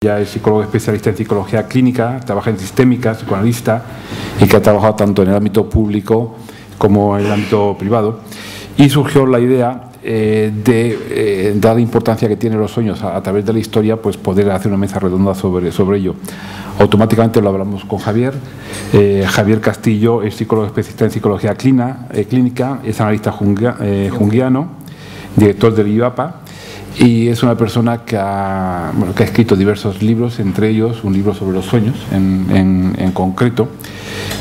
Ya es psicólogo especialista en psicología clínica, trabaja en sistémica, psicoanalista y que ha trabajado tanto en el ámbito público como en el ámbito privado. Y surgió la idea de dar la importancia que tienen los sueños a través de la historia, pues poder hacer una mesa redonda sobre ello. Automáticamente lo hablamos con Javier. Javier Castillo es psicólogo especialista en psicología clínica, es analista junguiano, director del IAPA. Y es una persona que ha escrito diversos libros, entre ellos un libro sobre los sueños en concreto,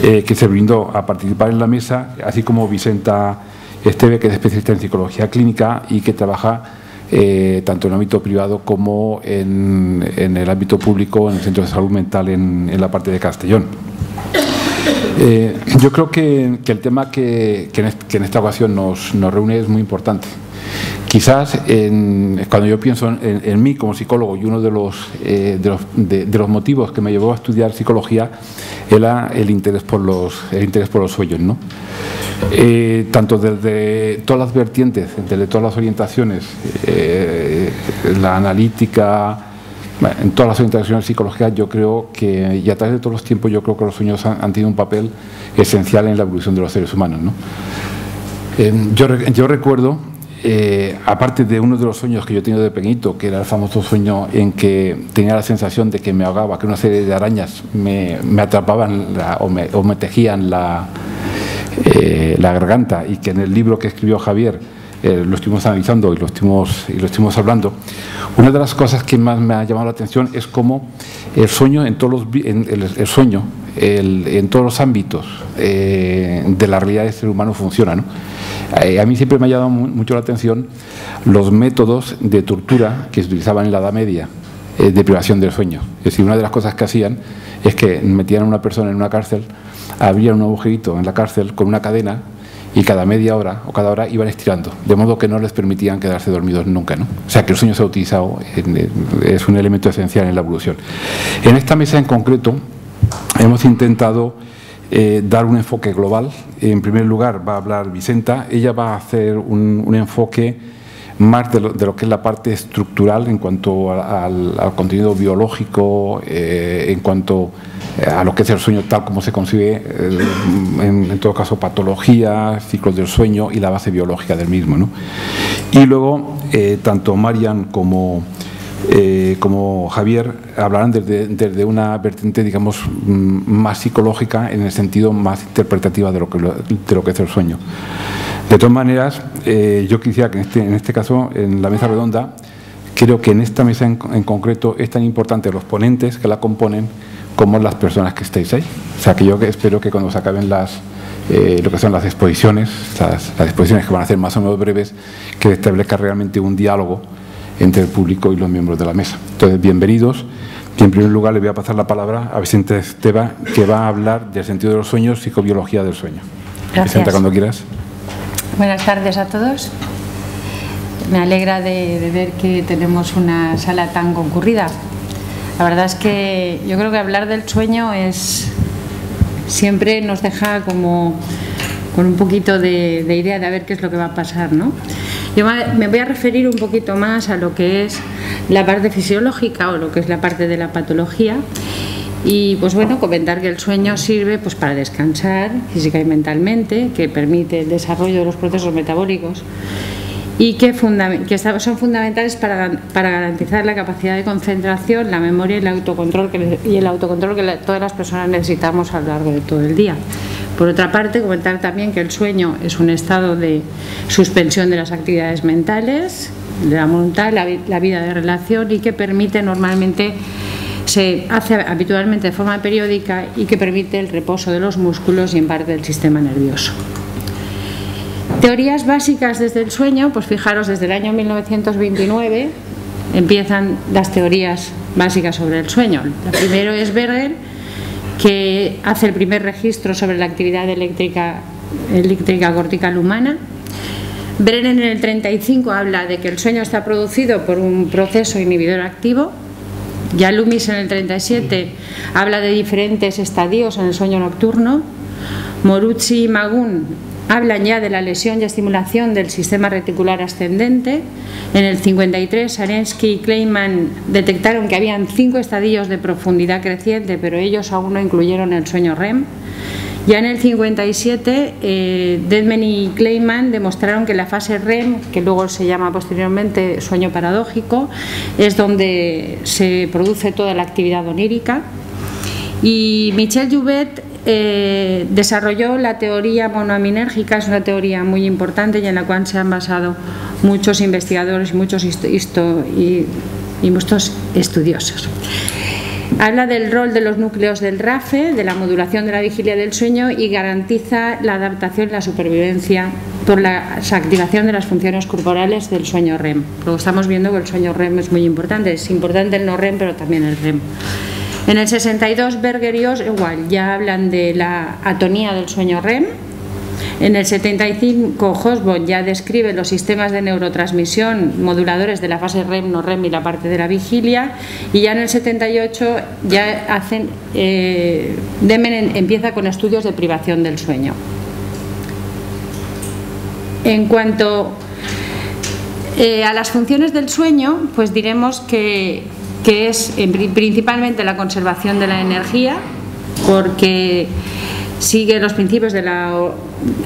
que se brindó a participar en la mesa, así como Vicenta Esteve, que es especialista en psicología clínica y que trabaja tanto en el ámbito privado como en el ámbito público, en el Centro de Salud Mental en la parte de Castellón. Yo creo que el tema que en esta ocasión nos reúne es muy importante. Quizás cuando yo pienso en mí como psicólogo, y uno de los motivos que me llevó a estudiar psicología era el interés por los sueños, ¿no? Tanto desde todas las vertientes, desde todas las orientaciones, la analítica, en todas las orientaciones psicológicas, yo creo que, y a través de todos los tiempos, yo creo que los sueños han tenido un papel esencial en la evolución de los seres humanos, ¿no? Yo recuerdo, aparte de uno de los sueños que yo he tenido de pequeñito, que era el famoso sueño en que tenía la sensación de que me ahogaba, que una serie de arañas me atrapaban o me tejían la garganta, y que en el libro que escribió Javier lo estuvimos analizando y lo estuvimos hablando. Una de las cosas que más me ha llamado la atención es cómo el sueño en todos los ámbitos de la realidad del ser humano funciona, ¿no? A mí siempre me ha llamado mucho la atención los métodos de tortura que se utilizaban en la Edad Media, de privación del sueño. Es decir, una de las cosas que hacían es que metían a una persona en una cárcel, abrían un agujerito en la cárcel con una cadena, y cada media hora o cada hora iban estirando, de modo que no les permitían quedarse dormidos nunca, ¿no? O sea que el sueño se ha utilizado, es un elemento esencial en la evolución. En esta mesa en concreto hemos intentado dar un enfoque global. En primer lugar va a hablar Vicenta, ella va a hacer un enfoque más de lo que es la parte estructural en cuanto al contenido biológico, en cuanto a lo que es el sueño tal como se concibe, en todo caso patología, ciclos del sueño y la base biológica del mismo, ¿no? Y luego tanto Marian como Javier hablarán desde una vertiente, digamos, más psicológica, en el sentido más interpretativa de lo que es el sueño. De todas maneras, yo quisiera que en este caso, en la mesa redonda, creo que en esta mesa en concreto es tan importante los ponentes que la componen como las personas que estáis ahí. O sea que yo espero que cuando se acaben lo que son las exposiciones, las exposiciones que van a ser más o menos breves, que establezca realmente un diálogo entre el público y los miembros de la mesa. Entonces, bienvenidos. Y en primer lugar le voy a pasar la palabra a Vicenta Esteve, que va a hablar del sentido de los sueños, psicobiología del sueño. Gracias. Vicenta, cuando quieras. Buenas tardes a todos. Me alegra de ver que tenemos una sala tan concurrida. La verdad es que yo creo que hablar del sueño siempre nos deja como con un poquito de idea de a ver qué es lo que va a pasar, ¿no? Yo me voy a referir un poquito más a lo que es la parte fisiológica o lo que es la parte de la patología, y pues bueno, comentar que el sueño sirve pues para descansar física y mentalmente, que permite el desarrollo de los procesos metabólicos y que son fundamentales para garantizar la capacidad de concentración, la memoria y el autocontrol que todas las personas necesitamos a lo largo de todo el día. Por otra parte, comentar también que el sueño es un estado de suspensión de las actividades mentales, de la voluntad, la vida de relación, y que permite se hace habitualmente de forma periódica y que permite el reposo de los músculos y en parte del sistema nervioso. Teorías básicas desde el sueño, pues fijaros, desde el año 1929 empiezan las teorías básicas sobre el sueño. La primera es Berger, que hace el primer registro sobre la actividad eléctrica cortical humana. Brenner en el 35 habla de que el sueño está producido por un proceso inhibidor activo. Ya Loomis en el 37 habla de diferentes estadios en el sueño nocturno. Morucci y Magun hablan ya de la lesión y estimulación del sistema reticular ascendente. En el 53, Arensky y Kleiman detectaron que habían 5 estadios de profundidad creciente, pero ellos aún no incluyeron el sueño REM. Ya en el 57, Deadman y Kleiman demostraron que la fase REM, que luego se llama posteriormente sueño paradójico, es donde se produce toda la actividad onírica. Y Michel Jouvet desarrolló la teoría monoaminérgica, es una teoría muy importante y en la cual se han basado muchos investigadores y muchos estudiosos. Habla del rol de los núcleos del RAFE, de la modulación de la vigilia del sueño, y garantiza la adaptación y la supervivencia por la activación de las funciones corporales del sueño REM. Luego estamos viendo que el sueño REM es muy importante, es importante el no REM, pero también el REM. En el 62, Berger y Oz igual ya hablan de la atonía del sueño REM. En el 75, Hobsbawm ya describe los sistemas de neurotransmisión moduladores de la fase REM, no REM y la parte de la vigilia. Y ya en el 78 ya hacen, Demen empieza con estudios de privación del sueño. En cuanto a las funciones del sueño, pues diremos que es principalmente la conservación de la energía, porque sigue los principios de la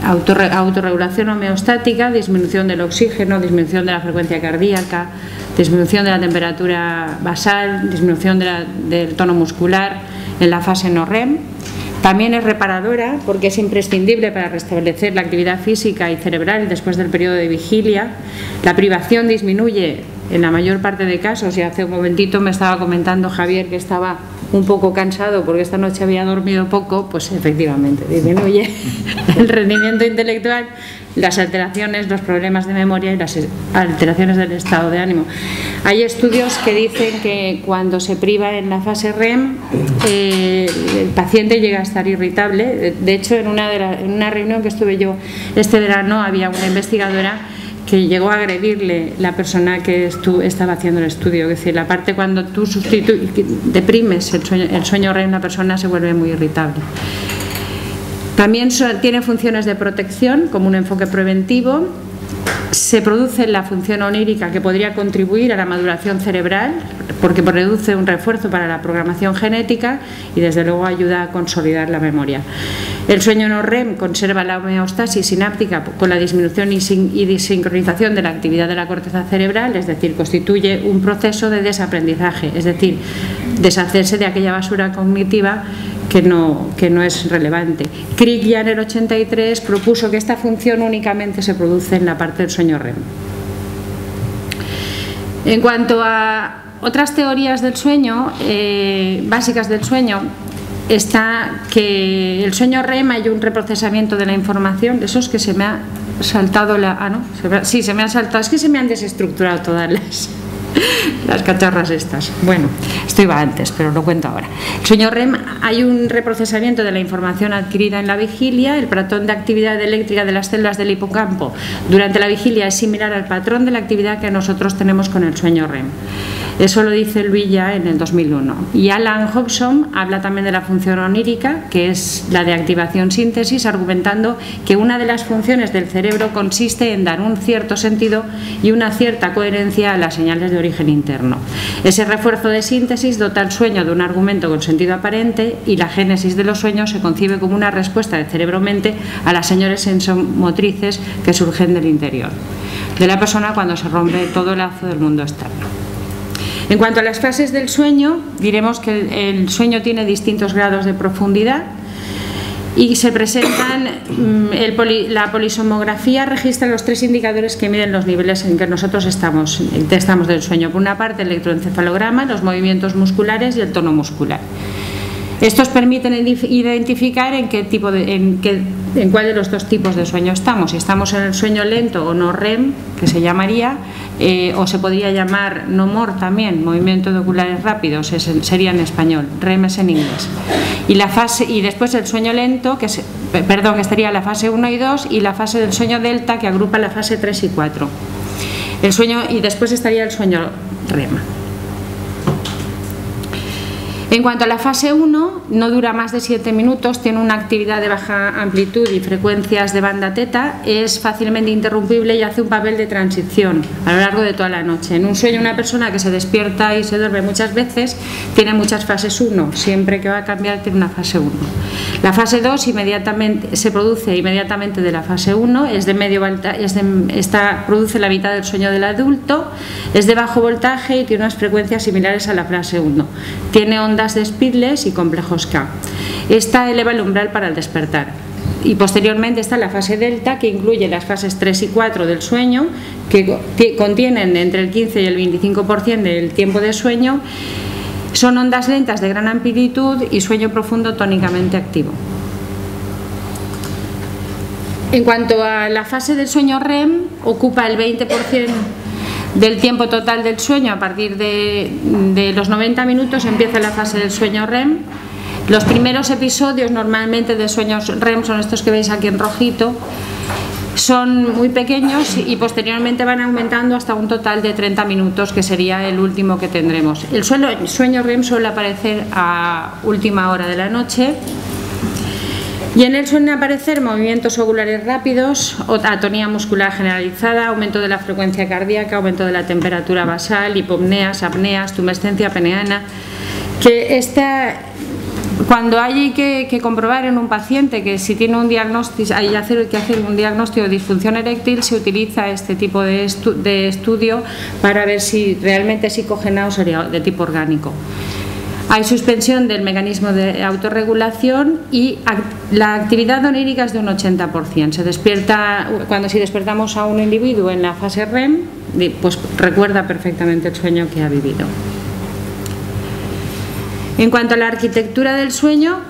autorregulación homeostática, disminución del oxígeno, disminución de la frecuencia cardíaca, disminución de la temperatura basal, disminución del tono muscular en la fase no REM. También es reparadora porque es imprescindible para restablecer la actividad física y cerebral después del periodo de vigilia. La privación disminuye en la mayor parte de casos, y hace un momentito me estaba comentando Javier que estaba un poco cansado porque esta noche había dormido poco, pues efectivamente disminuye el rendimiento intelectual, las alteraciones, los problemas de memoria y las alteraciones del estado de ánimo. Hay estudios que dicen que cuando se priva en la fase REM el paciente llega a estar irritable. De hecho, en una reunión que estuve yo este verano había una investigadora que llegó a agredirle la persona que estaba haciendo el estudio. Es decir, la parte cuando tú deprimes el sueño REM, la persona se vuelve muy irritable. También tiene funciones de protección como un enfoque preventivo. Se produce la función onírica que podría contribuir a la maduración cerebral porque produce un refuerzo para la programación genética y desde luego ayuda a consolidar la memoria. El sueño no REM conserva la homeostasis sináptica con la disminución y desincronización de la actividad de la corteza cerebral, es decir, constituye un proceso de desaprendizaje, es decir, deshacerse de aquella basura cognitiva que no es relevante. Crick ya en el 83 propuso que esta función únicamente se produce en la parte del sueño REM. En cuanto a otras teorías del sueño, básicas del sueño, está que el sueño REM hay un reprocesamiento de la información. Eso es que se me ha saltado la... Ah, no, sí, se me ha saltado, es que se me han desestructurado todas las cacharras estas. Bueno, esto iba antes, pero lo cuento ahora. El sueño REM hay un reprocesamiento de la información adquirida en la vigilia. El patrón de actividad eléctrica de las células del hipocampo durante la vigilia es similar al patrón de la actividad que nosotros tenemos con el sueño REM. Eso lo dice Luis ya en el 2001. Y Alan Hobson habla también de la función onírica, que es la de activación-síntesis, argumentando que una de las funciones del cerebro consiste en dar un cierto sentido y una cierta coherencia a las señales de origen interno. Ese refuerzo de síntesis dota al sueño de un argumento con sentido aparente y la génesis de los sueños se concibe como una respuesta de cerebro-mente a las señales sensomotrices que surgen del interior de la persona cuando se rompe todo el lazo del mundo externo. En cuanto a las fases del sueño, diremos que el sueño tiene distintos grados de profundidad y se presentan, la polisomografía registra los 3 indicadores que miden los niveles en que nosotros estamos del sueño. Por una parte, el electroencefalograma, los movimientos musculares y el tono muscular. Estos permiten identificar en cuál de los 2 tipos de sueño estamos. Si estamos en el sueño lento o no REM, que se llamaría, o se podría llamar no MOR también, movimientos oculares rápidos, sería en español, REM es en inglés. Y después el sueño lento, que estaría la fase 1 y 2, y la fase del sueño delta, que agrupa la fase 3 y 4. Y después estaría el sueño REM. En cuanto a la fase 1, no dura más de 7 minutos, tiene una actividad de baja amplitud y frecuencias de banda teta, es fácilmente interrumpible y hace un papel de transición a lo largo de toda la noche. En un sueño, una persona que se despierta y se duerme muchas veces tiene muchas fases 1, siempre que va a cambiar tiene una fase 1. La fase 2 se produce inmediatamente de la fase 1, es de medio voltaje, produce la mitad del sueño del adulto, es de bajo voltaje y tiene unas frecuencias similares a la fase 1. Tiene ondas de Speedless y complejos K. Esta eleva el umbral para el despertar. Y posteriormente está la fase delta, que incluye las fases 3 y 4 del sueño, que contienen entre el 15 y el 25% del tiempo de sueño. Son ondas lentas de gran amplitud y sueño profundo tónicamente activo. En cuanto a la fase del sueño REM, ocupa el 20% del tiempo total del sueño. A partir de los 90 minutos empieza la fase del sueño REM. Los primeros episodios normalmente de sueños REM son estos que veis aquí en rojito, son muy pequeños y posteriormente van aumentando hasta un total de 30 minutos, que sería el último que tendremos. El sueño REM suele aparecer a última hora de la noche. Y en él suelen aparecer movimientos oculares rápidos, atonía muscular generalizada, aumento de la frecuencia cardíaca, aumento de la temperatura basal, hipopneas, apneas, tumescencia peniana. Cuando hay que comprobar en un paciente que si tiene un diagnóstico, hay que hacer un diagnóstico de disfunción eréctil, se utiliza este tipo de estudio para ver si realmente es psicogenado o sería de tipo orgánico. Hay suspensión del mecanismo de autorregulación y la actividad onírica es de un 80%. Cuando si despertamos a un individuo en la fase REM, pues recuerda perfectamente el sueño que ha vivido. En cuanto a la arquitectura del sueño,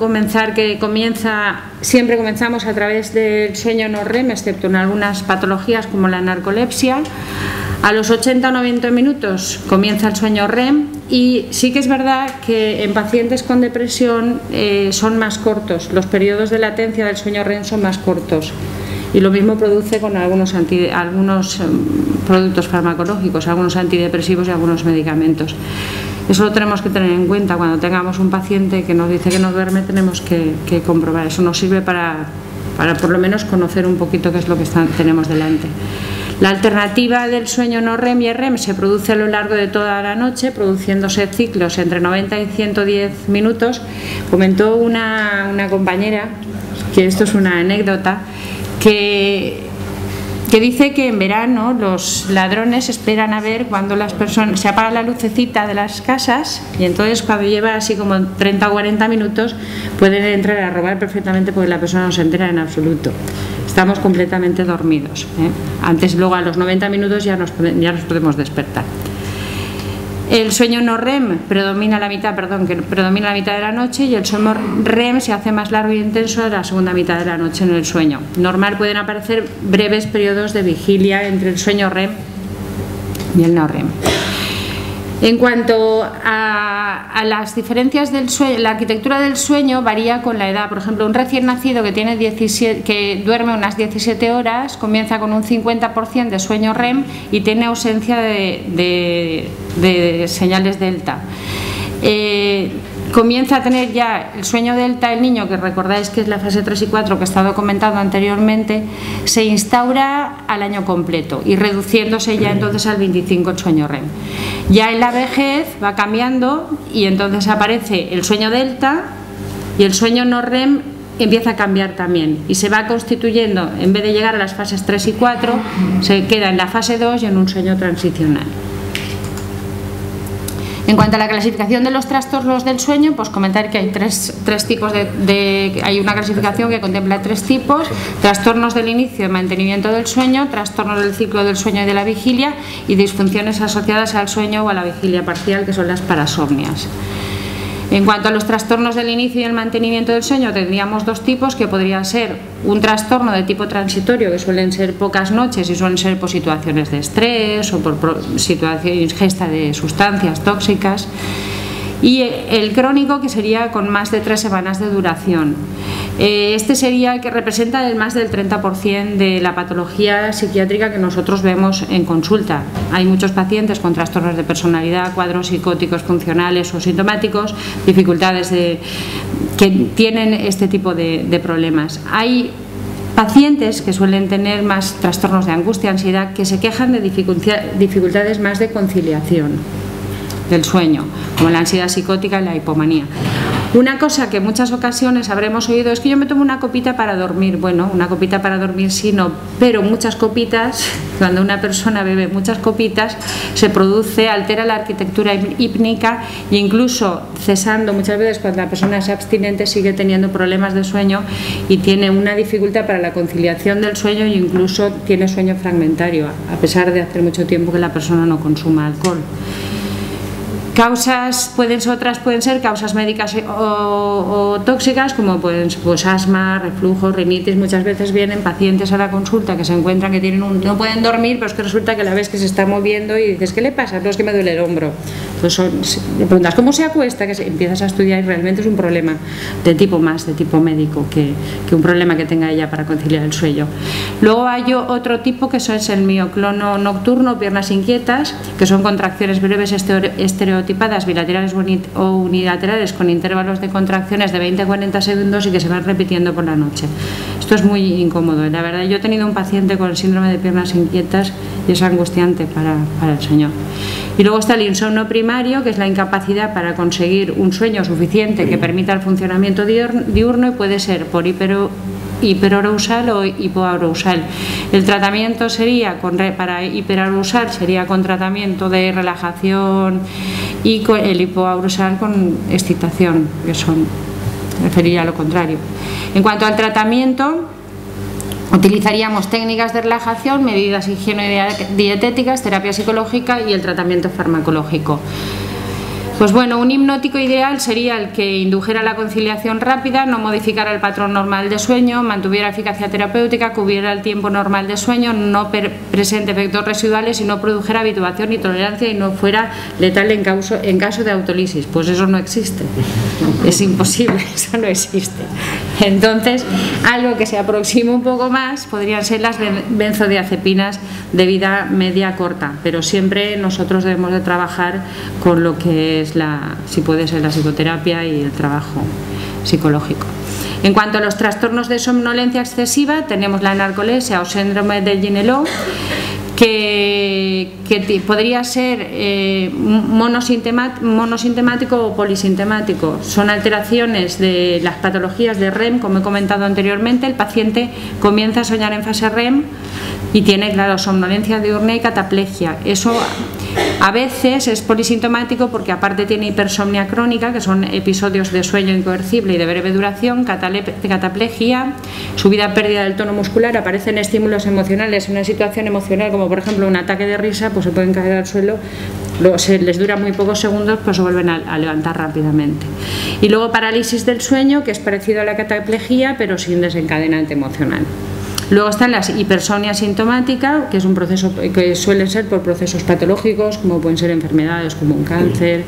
siempre comenzamos a través del sueño no REM, excepto en algunas patologías como la narcolepsia. A los 80 o 90 minutos comienza el sueño REM y sí que es verdad que en pacientes con depresión son más cortos, los periodos de latencia del sueño REM son más cortos. Y lo mismo produce con algunos productos farmacológicos, algunos antidepresivos y algunos medicamentos. Eso lo tenemos que tener en cuenta cuando tengamos un paciente que nos dice que no duerme, tenemos que comprobar. Eso nos sirve para por lo menos conocer un poquito qué es lo que tenemos delante. La alternativa del sueño no REM y REM se produce a lo largo de toda la noche, produciéndose ciclos entre 90 y 110 minutos. Comentó una compañera, que esto es una anécdota, que dice que en verano los ladrones esperan a ver cuando las personas se apaga la lucecita de las casas y entonces cuando lleva así como 30 o 40 minutos pueden entrar a robar perfectamente porque la persona no se entera en absoluto. Estamos completamente dormidos, ¿eh? Antes, luego a los 90 minutos ya nos podemos despertar. El sueño no REM predomina la mitad de la noche y el sueño REM se hace más largo y intenso en la segunda mitad de la noche en el sueño. Normal pueden aparecer breves periodos de vigilia entre el sueño REM y el no REM. En cuanto a las diferencias del sueño, la arquitectura del sueño varía con la edad. Por ejemplo, un recién nacido que duerme unas 17 horas comienza con un 50% de sueño REM y tiene ausencia de señales delta. Comienza a tener ya el sueño delta el niño, que recordáis que es la fase 3 y 4 que he estado comentando anteriormente, se instaura al año completo y reduciéndose ya entonces al 25 el sueño REM. Ya en la vejez va cambiando y entonces aparece el sueño delta y el sueño no REM empieza a cambiar también y se va constituyendo, en vez de llegar a las fases 3 y 4, se queda en la fase 2 y en un sueño transicional. En cuanto a la clasificación de los trastornos del sueño, pues comentar que hay tres tipos hay una clasificación que contempla 3 tipos: trastornos del inicio y mantenimiento del sueño, trastornos del ciclo del sueño y de la vigilia y disfunciones asociadas al sueño o a la vigilia parcial, que son las parasomnias. En cuanto a los trastornos del inicio y el mantenimiento del sueño, tendríamos 2 tipos, que podría ser un trastorno de tipo transitorio, que suelen ser pocas noches y suelen ser por situaciones de estrés o por ingesta de sustancias tóxicas, y el crónico, que sería con más de 3 semanas de duración. Este sería el que representa el más del 30% de la patología psiquiátrica que nosotros vemos en consulta. Hay muchos pacientes con trastornos de personalidad, cuadros psicóticos funcionales o sintomáticos, dificultades que tienen este tipo de problemas. Hay pacientes que suelen tener más trastornos de angustia, ansiedad, que se quejan de dificultades más de conciliación del sueño, como la ansiedad psicótica y la hipomanía. Una cosa que en muchas ocasiones habremos oído es que yo me tomo una copita para dormir. Bueno, una copita para dormir sí, no, pero muchas copitas, cuando una persona bebe muchas copitas, se produce, altera la arquitectura hípnica e incluso cesando, muchas veces cuando la persona es abstinente sigue teniendo problemas de sueño y tiene una dificultad para la conciliación del sueño e incluso tiene sueño fragmentario, a pesar de hacer mucho tiempo que la persona no consuma alcohol. Causas pueden ser causas médicas o tóxicas, como pues asma, reflujo, rinitis. Muchas veces vienen pacientes a la consulta que se encuentran que no pueden dormir, pero es que resulta que la ves que se está moviendo y dices, ¿qué le pasa? No, es que me duele el hombro. Entonces le preguntas, ¿cómo se acuesta? Que empiezas a estudiar y realmente es un problema de tipo médico que un problema que tenga ella para conciliar el sueño. Luego hay otro tipo que es el mioclono nocturno, piernas inquietas, que son contracciones breves estereotipadas, bilaterales o unilaterales con intervalos de contracciones de 20 a 40 segundos y que se van repitiendo por la noche. Esto es muy incómodo. La verdad, yo he tenido un paciente con el síndrome de piernas inquietas y es angustiante para el señor. Y luego está el insomnio primario, que es la incapacidad para conseguir un sueño suficiente que permita el funcionamiento diurno y puede ser por hiperarousal o hipoarousal. El tratamiento sería para hiperarousal sería con tratamiento de relajación y con el hipoarousal con excitación, que referiría a lo contrario. En cuanto al tratamiento, utilizaríamos técnicas de relajación, medidas higieno-dietéticas, terapia psicológica y el tratamiento farmacológico. Pues bueno, un hipnótico ideal sería el que indujera la conciliación rápida, no modificara el patrón normal de sueño, mantuviera eficacia terapéutica, cubriera el tiempo normal de sueño, no presente efectos residuales y no produjera habituación ni tolerancia y no fuera letal en caso de autolisis. Pues eso no existe, es imposible, eso no existe. Entonces, algo que se aproxime un poco más podrían ser las benzodiazepinas de vida media corta, pero siempre nosotros debemos de trabajar con lo que es si puede ser la psicoterapia y el trabajo psicológico. En cuanto a los trastornos de somnolencia excesiva, tenemos la narcolepsia o síndrome de Guillain-Barré, que podría ser monosintemático o polisintemático. Son alteraciones de las patologías de REM, como he comentado anteriormente. El paciente comienza a soñar en fase REM y tiene, claro, somnolencia diurna y cataplegia. Eso a veces es polisintomático porque aparte tiene hipersomnia crónica, que son episodios de sueño incoercible y de breve duración, cataplegia, subida pérdida del tono muscular, aparecen estímulos emocionales en una situación emocional como por ejemplo un ataque de risa, pues se pueden caer al suelo, les dura muy pocos segundos, pues se vuelven a levantar rápidamente. Y luego parálisis del sueño, que es parecido a la cataplegia pero sin desencadenante emocional. Luego están las hipersomnia sintomática, que es un proceso que suelen ser por procesos patológicos, como pueden ser enfermedades como un cáncer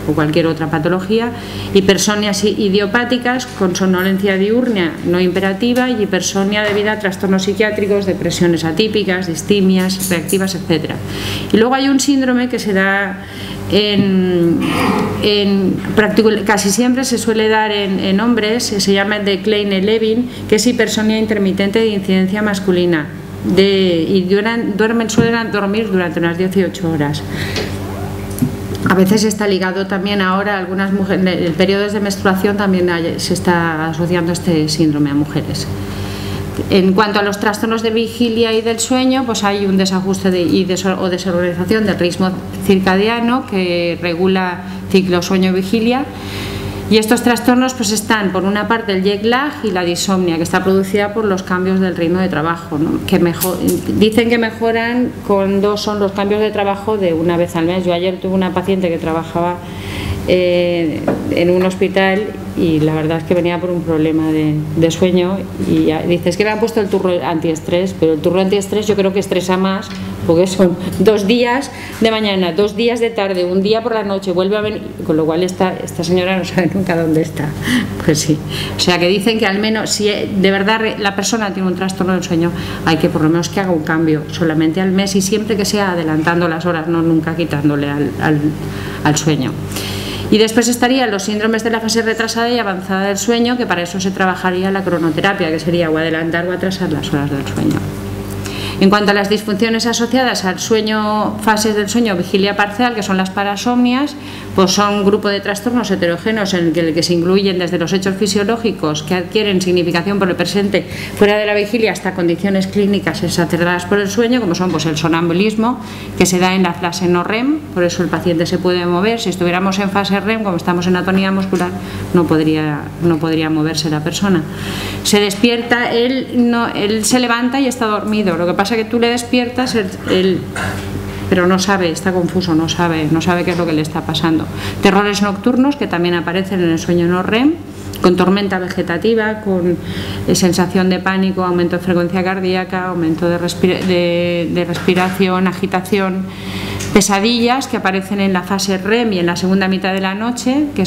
o cualquier otra patología. Hipersomnias idiopáticas con somnolencia diurna no imperativa y hipersomnia debido a trastornos psiquiátricos, depresiones atípicas, distimias reactivas, etc. Y luego hay un síndrome que se da casi siempre se suele dar en hombres, se llama de Kleine-Levin, que es hipersomnia intermitente de incidencia masculina y suelen dormir durante unas 18 horas. A veces está ligado también ahora, algunas mujeres, en periodos de menstruación también se está asociando este síndrome a mujeres. En cuanto a los trastornos de vigilia y del sueño, pues hay un desajuste o desorganización del ritmo circadiano que regula ciclo sueño-vigilia. Y estos trastornos pues están, por una parte, el jet lag y la disomnia, que está producida por los cambios del ritmo de trabajo, ¿no? Dicen que mejoran son los cambios de trabajo de una vez al mes. Yo ayer tuve una paciente que trabajaba en un hospital, y la verdad es que venía por un problema de sueño, y dices que me han puesto el turro antiestrés, pero el turro antiestrés yo creo que estresa más, porque son 2 días de mañana, 2 días de tarde, 1 día por la noche, vuelve a venir, con lo cual esta señora no sabe nunca dónde está. Pues sí, o sea que dicen que al menos si de verdad la persona tiene un trastorno del sueño, hay que por lo menos que haga un cambio solamente al mes, y siempre que sea adelantando las horas, no nunca quitándole al sueño. Y después estarían los síndromes de la fase retrasada y avanzada del sueño, que para eso se trabajaría la cronoterapia, que sería o adelantar o atrasar las horas del sueño. En cuanto a las disfunciones asociadas al sueño, fases del sueño, vigilia parcial, que son las parasomnias, pues son un grupo de trastornos heterogéneos en el que se incluyen desde los hechos fisiológicos que adquieren significación por el presente fuera de la vigilia hasta condiciones clínicas exacerbadas por el sueño, como son pues el sonambulismo, que se da en la fase no REM, por eso el paciente se puede mover. Si estuviéramos en fase REM, como estamos en atonía muscular, no podría moverse la persona. Se despierta, él se levanta y está dormido, lo que pasa es que tú le despiertas, pero no sabe, está confuso, no sabe qué es lo que le está pasando. Terrores nocturnos, que también aparecen en el sueño no REM, con tormenta vegetativa, con sensación de pánico, aumento de frecuencia cardíaca, aumento de respiración, agitación. Pesadillas, que aparecen en la fase REM y en la segunda mitad de la noche, que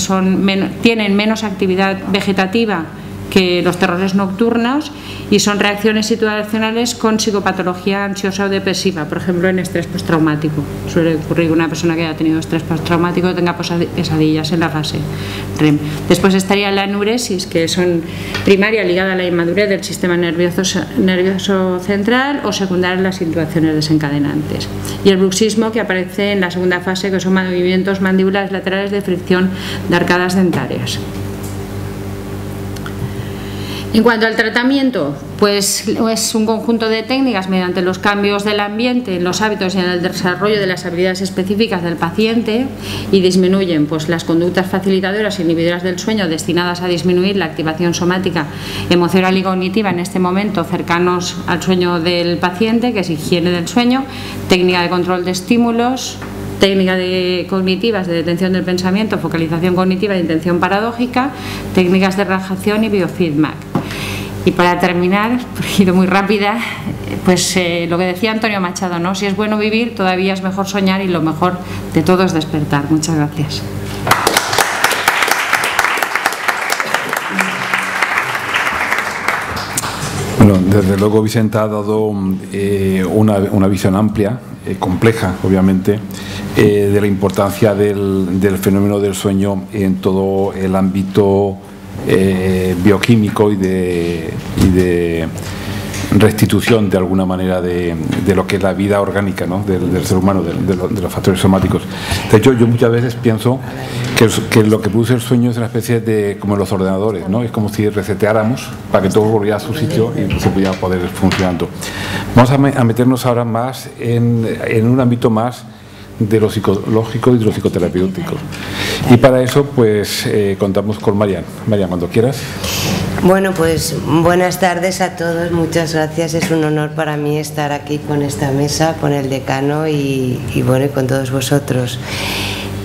tienen menos actividad vegetativa que los terrores nocturnos, y son reacciones situacionales con psicopatología ansiosa o depresiva, por ejemplo en estrés postraumático. Suele ocurrir que una persona que haya tenido estrés postraumático tenga pesadillas en la fase REM. Después estaría la enuresis, que son primaria, ligada a la inmadurez del sistema nervioso central, o secundaria, las situaciones desencadenantes. Y el bruxismo, que aparece en la segunda fase, que son movimientos mandibulares laterales de fricción de arcadas dentarias. En cuanto al tratamiento, pues es un conjunto de técnicas mediante los cambios del ambiente, en los hábitos y en el desarrollo de las habilidades específicas del paciente, y disminuyen pues las conductas facilitadoras e inhibidoras del sueño destinadas a disminuir la activación somática, emocional y cognitiva en este momento cercanos al sueño del paciente, que es higiene del sueño, técnica de control de estímulos, técnicas cognitivas de detención del pensamiento, focalización cognitiva de intención paradójica, técnicas de relajación y biofeedback. Y para terminar, he ido muy rápida, pues lo que decía Antonio Machado, ¿no? Si es bueno vivir, todavía es mejor soñar, y lo mejor de todo es despertar. Muchas gracias. Bueno, desde luego Vicenta ha dado una visión amplia, compleja obviamente, de la importancia del fenómeno del sueño en todo el ámbito bioquímico y de restitución de alguna manera de lo que es la vida orgánica, ¿no? del ser humano, de los factores somáticos. De hecho, yo muchas veces pienso que lo que produce el sueño es una especie de, como en los ordenadores, ¿no? Es como si reseteáramos para que todo volviera a su sitio y se pudiera poder ir funcionando. Vamos a meternos ahora más en un ámbito más de lo psicológico y de lo psicoterapéutico. Y para eso, pues, contamos con Marian. Marian, cuando quieras. Bueno, pues buenas tardes a todos, muchas gracias. Es un honor para mí estar aquí con esta mesa, con el decano y bueno, y con todos vosotros.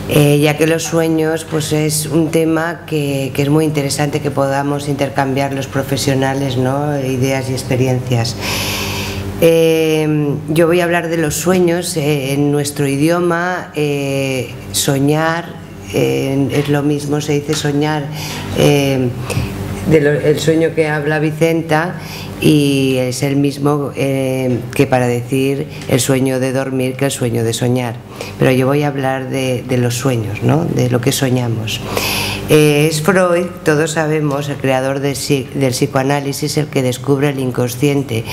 Ya que los sueños pues es un tema que es muy interesante que podamos intercambiar los profesionales, ¿no? Ideas y experiencias. Yo voy a hablar de los sueños. En nuestro idioma, soñar es lo mismo, se dice soñar, el sueño que habla Vicenta, y es el mismo que para decir el sueño de dormir que el sueño de soñar. Pero yo voy a hablar de los sueños, ¿no? De lo que soñamos. Es Freud, todos sabemos, el creador del psicoanálisis, el que descubre el inconsciente,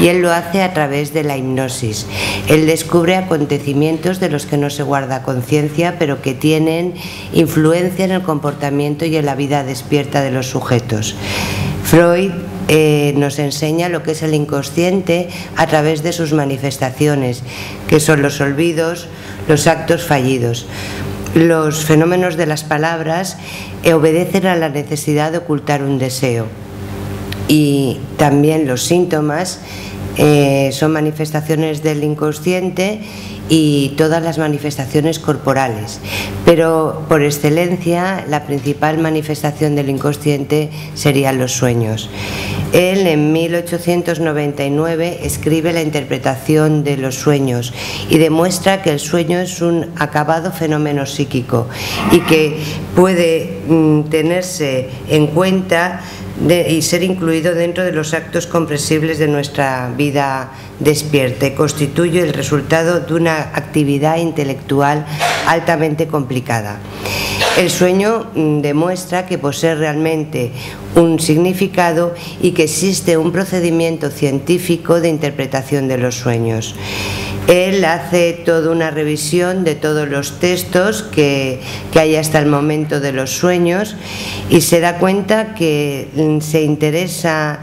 y él lo hace a través de la hipnosis. Él descubre acontecimientos de los que no se guarda conciencia, pero que tienen influencia en el comportamiento y en la vida despierta de los sujetos. Freud nos enseña lo que es el inconsciente a través de sus manifestaciones, que son los olvidos, los actos fallidos. Los fenómenos de las palabras obedecen a la necesidad de ocultar un deseo, y también los síntomas son manifestaciones del inconsciente y todas las manifestaciones corporales, pero por excelencia la principal manifestación del inconsciente serían los sueños. Él en 1899 escribe la interpretación de los sueños y demuestra que el sueño es un acabado fenómeno psíquico y que puede tenerse en cuenta y ser incluido dentro de los actos comprensibles de nuestra vida despierta, y constituye el resultado de una actividad intelectual altamente complicada. El sueño demuestra que posee realmente un significado y que existe un procedimiento científico de interpretación de los sueños. Él hace toda una revisión de todos los textos que hay hasta el momento de los sueños y se da cuenta que se interesa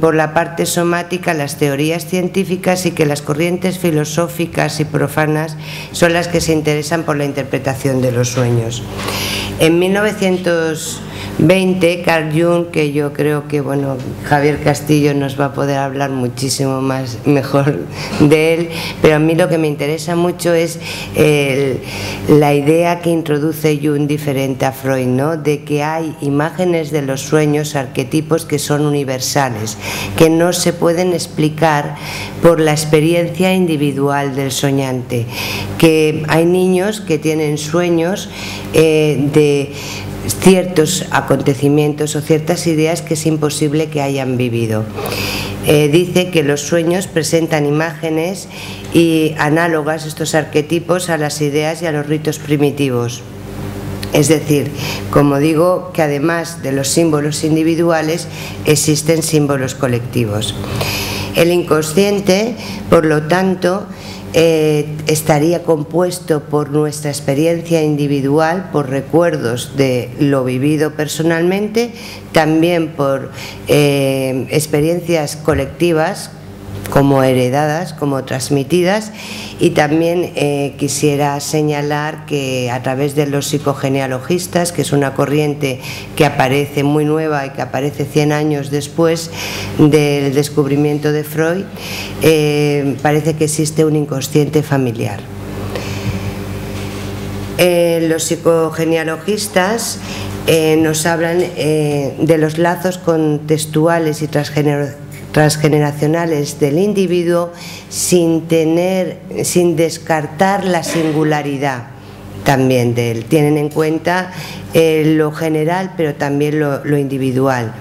por la parte somática las teorías científicas y que las corrientes filosóficas y profanas son las que se interesan por la interpretación de los sueños. En 1920, Carl Jung, que yo creo que Javier Castillo nos va a poder hablar muchísimo mejor de él, pero a mí lo que me interesa mucho es la idea que introduce Jung diferente a Freud, ¿no? De que hay imágenes de los sueños, arquetipos que son universales, que no se pueden explicar por la experiencia individual del soñante, que hay niños que tienen sueños de ciertos acontecimientos o ciertas ideas que es imposible que hayan vivido. Dice que los sueños presentan imágenes y análogas, estos arquetipos, a las ideas y a los ritos primitivos. Es decir, como digo, que además de los símbolos individuales existen símbolos colectivos. El inconsciente, por lo tanto, estaría compuesto por nuestra experiencia individual, por recuerdos de lo vivido personalmente, también por experiencias colectivas, como heredadas, como transmitidas, y también quisiera señalar que a través de los psicogenealogistas, que es una corriente que aparece muy nueva y que aparece 100 años después del descubrimiento de Freud, parece que existe un inconsciente familiar. Los psicogenealogistas nos hablan de los lazos contextuales y transgeneracionales del individuo sin descartar la singularidad también de él. Tienen en cuenta lo general, pero también lo individual.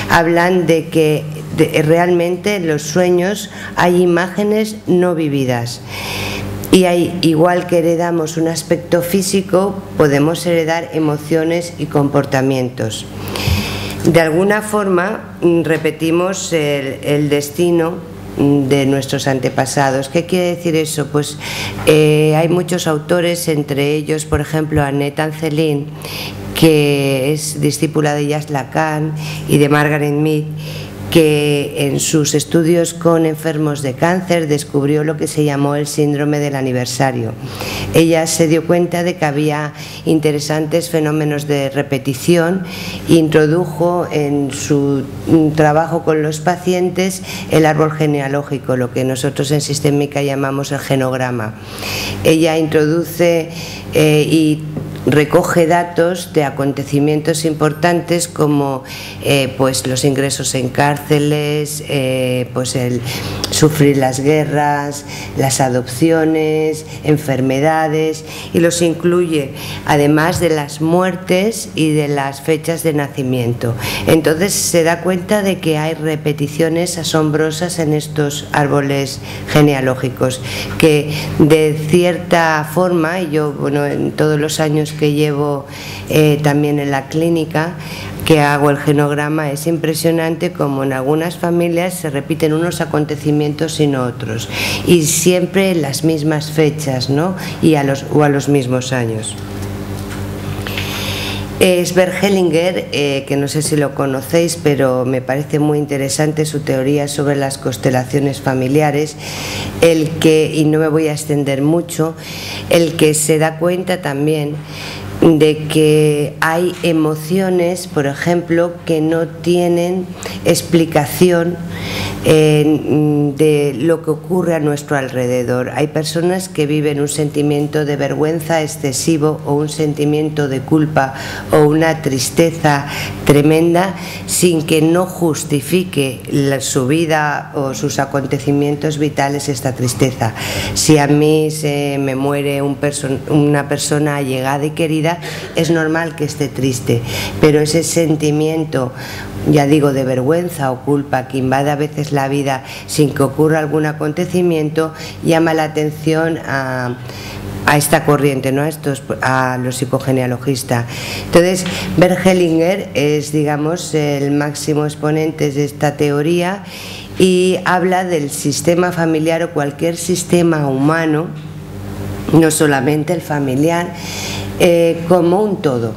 Hablan de que realmente en los sueños hay imágenes no vividas. Y igual que heredamos un aspecto físico, podemos heredar emociones y comportamientos. De alguna forma repetimos el destino de nuestros antepasados. ¿Qué quiere decir eso? Pues hay muchos autores, entre ellos, por ejemplo, Annette Ancelin, que es discípula de Jacques Lacan y de Margaret Mead, que en sus estudios con enfermos de cáncer descubrió lo que se llamó el síndrome del aniversario. Ella se dio cuenta de que había interesantes fenómenos de repetición e introdujo en su trabajo con los pacientes el árbol genealógico, lo que nosotros en sistémica llamamos el genograma. Ella introduce y recoge datos de acontecimientos importantes como pues los ingresos en cárceles, pues el sufrir las guerras, las adopciones, enfermedades, y los incluye además de las muertes y de las fechas de nacimiento. Entonces se da cuenta de que hay repeticiones asombrosas en estos árboles genealógicos, que de cierta forma, y yo en todos los años que llevo también en la clínica que hago el genograma, es impresionante como en algunas familias se repiten unos acontecimientos y no otros, y siempre en las mismas fechas, ¿no? o a los mismos años. Sverhellinger, que no sé si lo conocéis, pero me parece muy interesante su teoría sobre las constelaciones familiares, y no me voy a extender mucho, el que se da cuenta también de que hay emociones, por ejemplo, que no tienen explicación de lo que ocurre a nuestro alrededor. Hay personas que viven un sentimiento de vergüenza excesivo o un sentimiento de culpa o una tristeza tremenda sin que no justifique su vida o sus acontecimientos vitales esta tristeza. Si a mí se me muere una persona allegada y querida, es normal que esté triste, pero ese sentimiento, ya digo, de vergüenza o culpa que invade a veces la vida sin que ocurra algún acontecimiento, llama la atención a esta corriente, ¿no? A los psicogenealogistas. Entonces, Bert Hellinger es, digamos, el máximo exponente de esta teoría y habla del sistema familiar o cualquier sistema humano, no solamente el familiar, como un todo.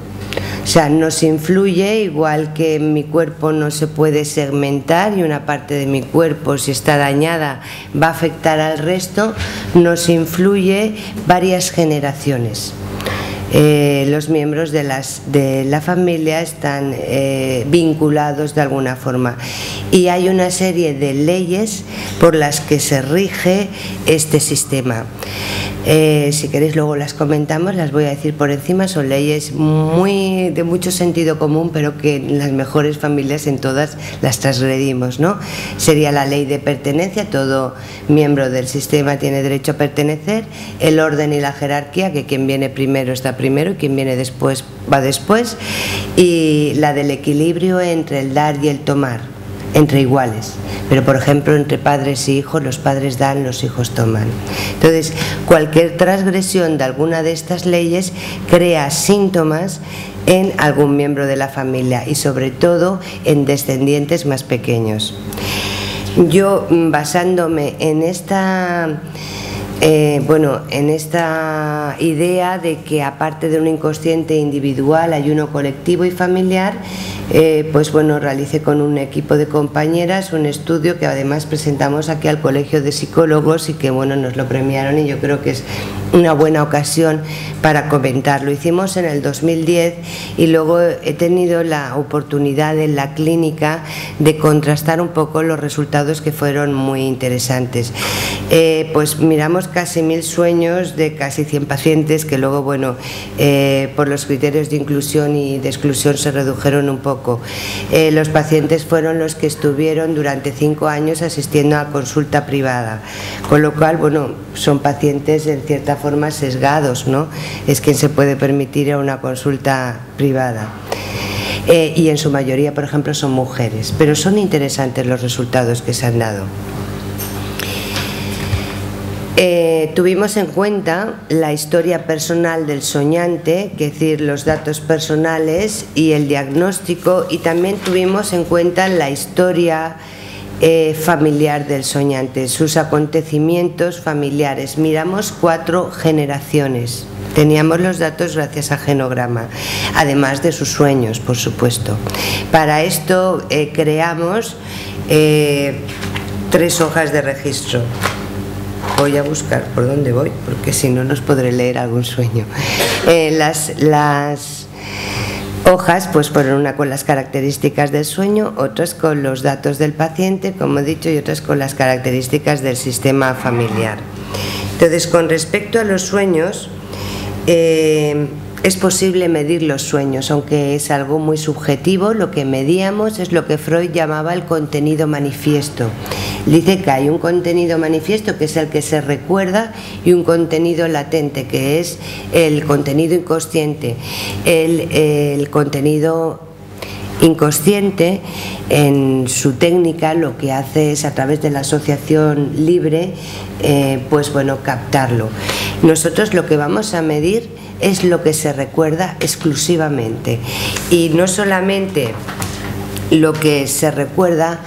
O sea, nos influye, igual que mi cuerpo no se puede segmentar y una parte de mi cuerpo, si está dañada, va a afectar al resto, nos influye varias generaciones. Los miembros de la familia están vinculados de alguna forma y hay una serie de leyes por las que se rige este sistema. Si queréis luego las comentamos, las voy a decir por encima. Son leyes de mucho sentido común, pero que en las mejores familias en todas las transgredimos, ¿no? Sería la ley de pertenencia: todo miembro del sistema tiene derecho a pertenecer, el orden y la jerarquía, que quien viene primero está primero y quien viene después va después, y la del equilibrio entre el dar y el tomar, entre iguales. Pero por ejemplo, entre padres y hijos, los padres dan, los hijos toman. Entonces, cualquier transgresión de alguna de estas leyes crea síntomas en algún miembro de la familia y sobre todo en descendientes más pequeños. Yo, basándome en esta idea de que aparte de un inconsciente individual hay uno colectivo y familiar, pues bueno, realicé con un equipo de compañeras un estudio que además presentamos aquí al Colegio de Psicólogos y que bueno, nos lo premiaron, y yo creo que es una buena ocasión para comentarlo. Lo hicimos en el 2010 y luego he tenido la oportunidad en la clínica de contrastar un poco los resultados, que fueron muy interesantes. Pues miramos casi 1000 sueños de casi 100 pacientes que luego, bueno, por los criterios de inclusión y de exclusión se redujeron un poco. Los pacientes fueron los que estuvieron durante 5 años asistiendo a consulta privada, con lo cual, bueno, son pacientes en cierta forma sesgados, ¿no? Es quien se puede permitir ir a una consulta privada. Y en su mayoría, por ejemplo, son mujeres, pero son interesantes los resultados que se han dado. Tuvimos en cuenta la historia personal del soñante, es decir, los datos personales y el diagnóstico, y también tuvimos en cuenta la historia familiar del soñante, sus acontecimientos familiares. Miramos 4 generaciones. Teníamos los datos gracias a genograma, además de sus sueños, por supuesto. Para esto creamos 3 hojas de registro. Voy a buscar por dónde voy, porque si no, nos podré leer algún sueño. Las hojas pues fueron una con las características del sueño, otras con los datos del paciente, como he dicho, y otras con las características del sistema familiar. Entonces, con respecto a los sueños, es posible medir los sueños, aunque es algo muy subjetivo. Lo que medíamos es lo que Freud llamaba el contenido manifiesto. Dice que hay un contenido manifiesto, que es el que se recuerda, y un contenido latente, que es el contenido inconsciente. El contenido inconsciente, en su técnica, lo que hace es, a través de la asociación libre, pues bueno, captarlo. Nosotros lo que vamos a medir es lo que se recuerda exclusivamente, y no solamente lo que se recuerda.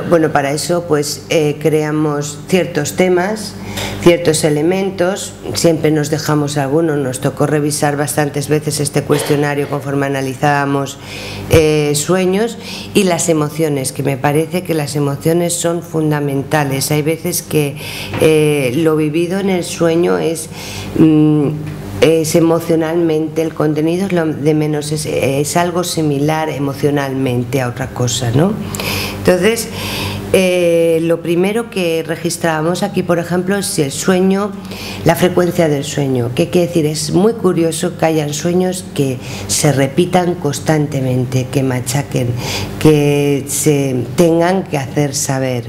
Bueno, para eso pues creamos ciertos temas, ciertos elementos, siempre nos dejamos algunos. Nos tocó revisar bastantes veces este cuestionario conforme analizábamos sueños, y las emociones, que me parece que las emociones son fundamentales. Hay veces que lo vivido en el sueño es emocionalmente, el contenido es lo de menos, es algo similar emocionalmente a otra cosa, ¿no? Entonces, Lo primero que registrábamos aquí, por ejemplo, es el sueño, la frecuencia del sueño. ¿Qué quiere decir? Es muy curioso que hayan sueños que se repitan constantemente, que machaquen, que se tengan que hacer saber,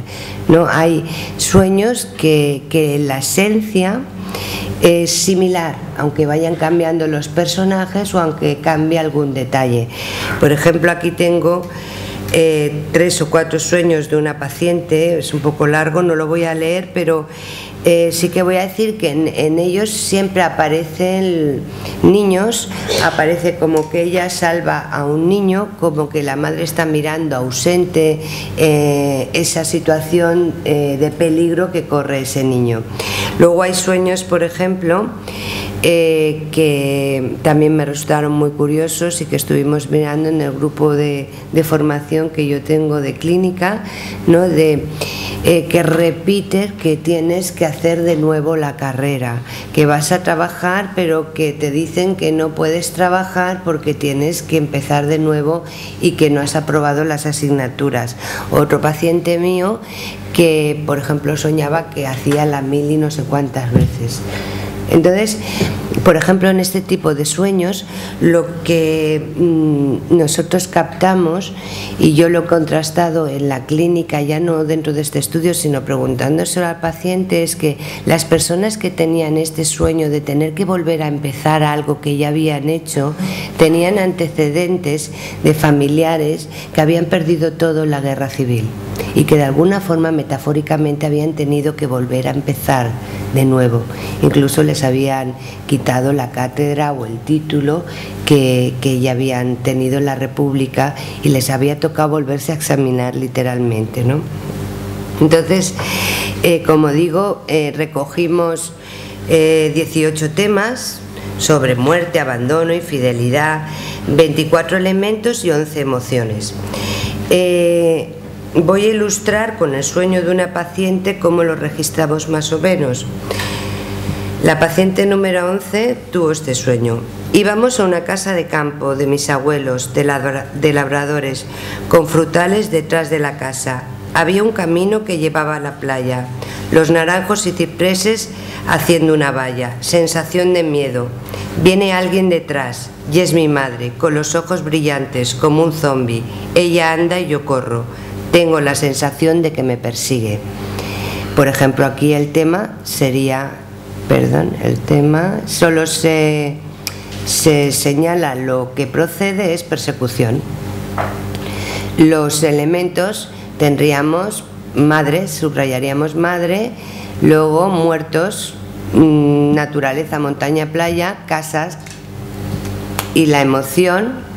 ¿no? Hay sueños que la esencia es similar, aunque vayan cambiando los personajes o aunque cambie algún detalle. Por ejemplo, aquí tengo 3 o 4 sueños de una paciente, es un poco largo, no lo voy a leer, pero sí que voy a decir que en ellos siempre aparecen niños, aparece como que ella salva a un niño, como que la madre está mirando ausente esa situación de peligro que corre ese niño. Luego hay sueños, por ejemplo, que también me resultaron muy curiosos y que estuvimos mirando en el grupo de formación que yo tengo de clínica, ¿no? Que repites que tienes que hacer de nuevo la carrera, que vas a trabajar pero que te dicen que no puedes trabajar porque tienes que empezar de nuevo y que no has aprobado las asignaturas. Otro paciente mío que, por ejemplo, soñaba que hacía la 1000 y no sé cuántas veces. Entonces, por ejemplo, en este tipo de sueños, lo que nosotros captamos, y yo lo he contrastado en la clínica, ya no dentro de este estudio, sino preguntándoselo al paciente, es que las personas que tenían este sueño de tener que volver a empezar algo que ya habían hecho, tenían antecedentes de familiares que habían perdido todo en la guerra civil y que de alguna forma, metafóricamente, habían tenido que volver a empezar de nuevo. Incluso les habían quitado la cátedra o el título que ya habían tenido en la República y les había tocado volverse a examinar literalmente, ¿no? Entonces, como digo, recogimos 18 temas sobre muerte, abandono, infidelidad, 24 elementos y 11 emociones. Voy a ilustrar con el sueño de una paciente cómo lo registramos más o menos. La paciente número 11 tuvo este sueño. Íbamos a una casa de campo de mis abuelos, de labradores, con frutales detrás de la casa. Había un camino que llevaba a la playa, los naranjos y cipreses haciendo una valla. Sensación de miedo. Viene alguien detrás, y es mi madre, con los ojos brillantes, como un zombi. Ella anda y yo corro. Tengo la sensación de que me persigue. Por ejemplo, aquí el tema sería, el tema solo se señala lo que procede es persecución. Los elementos tendríamos madre, subrayaríamos madre, luego muertos, naturaleza, montaña, playa, casas, y la emoción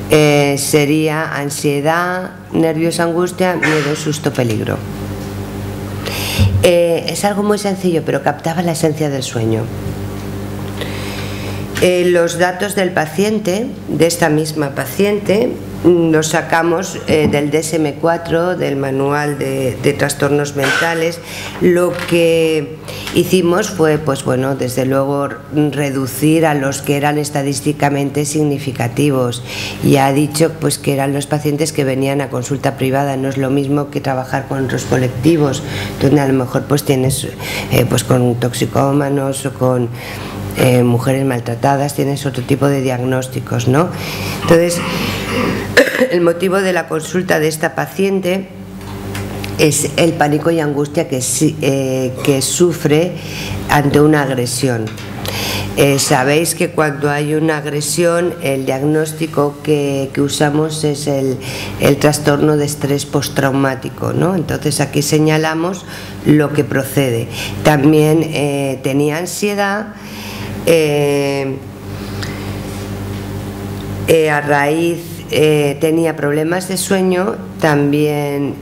sería ansiedad, nervios, angustia, miedo, susto, peligro. Es algo muy sencillo, pero captaba la esencia del sueño. Los datos del paciente, de esta misma paciente, los sacamos del DSM-4, del Manual de Trastornos Mentales. Lo que hicimos fue, pues bueno, desde luego reducir a los que eran estadísticamente significativos. Ya ha dicho pues que eran los pacientes que venían a consulta privada, no es lo mismo que trabajar con otros colectivos, donde a lo mejor pues tienes pues con toxicómanos o con mujeres maltratadas, tienes otro tipo de diagnósticos, ¿no? Entonces, el motivo de la consulta de esta paciente es el pánico y angustia que sufre ante una agresión. Sabéis que cuando hay una agresión, el diagnóstico que usamos es el trastorno de estrés postraumático, ¿no? Entonces aquí señalamos lo que procede. También tenía ansiedad, a raíz tenía problemas de sueño, también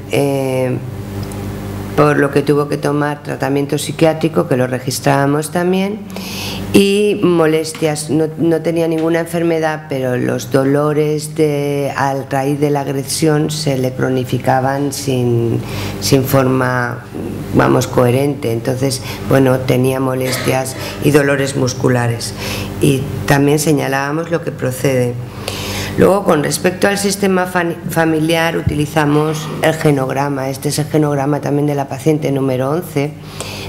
por lo que tuvo que tomar tratamiento psiquiátrico, que lo registrábamos también, y molestias. No tenía ninguna enfermedad, pero los dolores a raíz de la agresión se le cronificaban sin forma, vamos, coherente. Entonces, bueno, tenía molestias y dolores musculares. Y también señalábamos lo que procede. Luego, con respecto al sistema familiar, utilizamos el genograma. Este es el genograma también de la paciente número 11.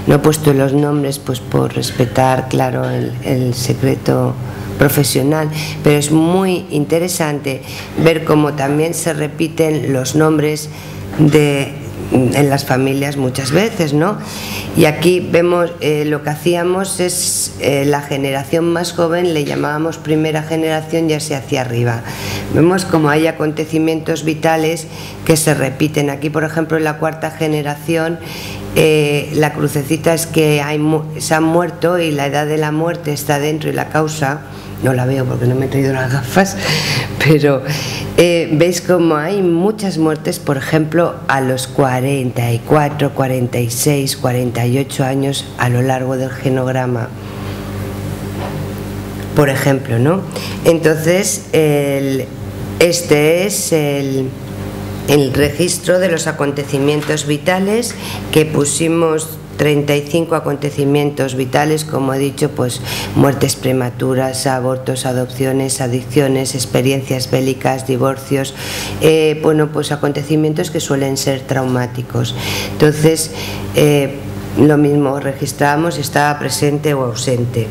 No he puesto los nombres pues por respetar, claro, el secreto profesional, pero es muy interesante ver cómo también se repiten los nombres en las familias muchas veces, ¿no? Y aquí vemos lo que hacíamos es la generación más joven, le llamábamos primera generación, ya sea hacia arriba. Vemos como hay acontecimientos vitales que se repiten. Aquí, por ejemplo, en la cuarta generación, la crucecita es que se han muerto y la edad de la muerte está dentro y la causa, no la veo porque no me he traído las gafas, pero veis como hay muchas muertes, por ejemplo, a los 44, 46, 48 años a lo largo del genograma, por ejemplo, ¿no? Entonces, este es el registro de los acontecimientos vitales que pusimos. 35 acontecimientos vitales, como he dicho, pues muertes prematuras, abortos, adopciones, adicciones, experiencias bélicas, divorcios, bueno, pues acontecimientos que suelen ser traumáticos. Entonces, lo mismo, registramos si estaba presente o ausente.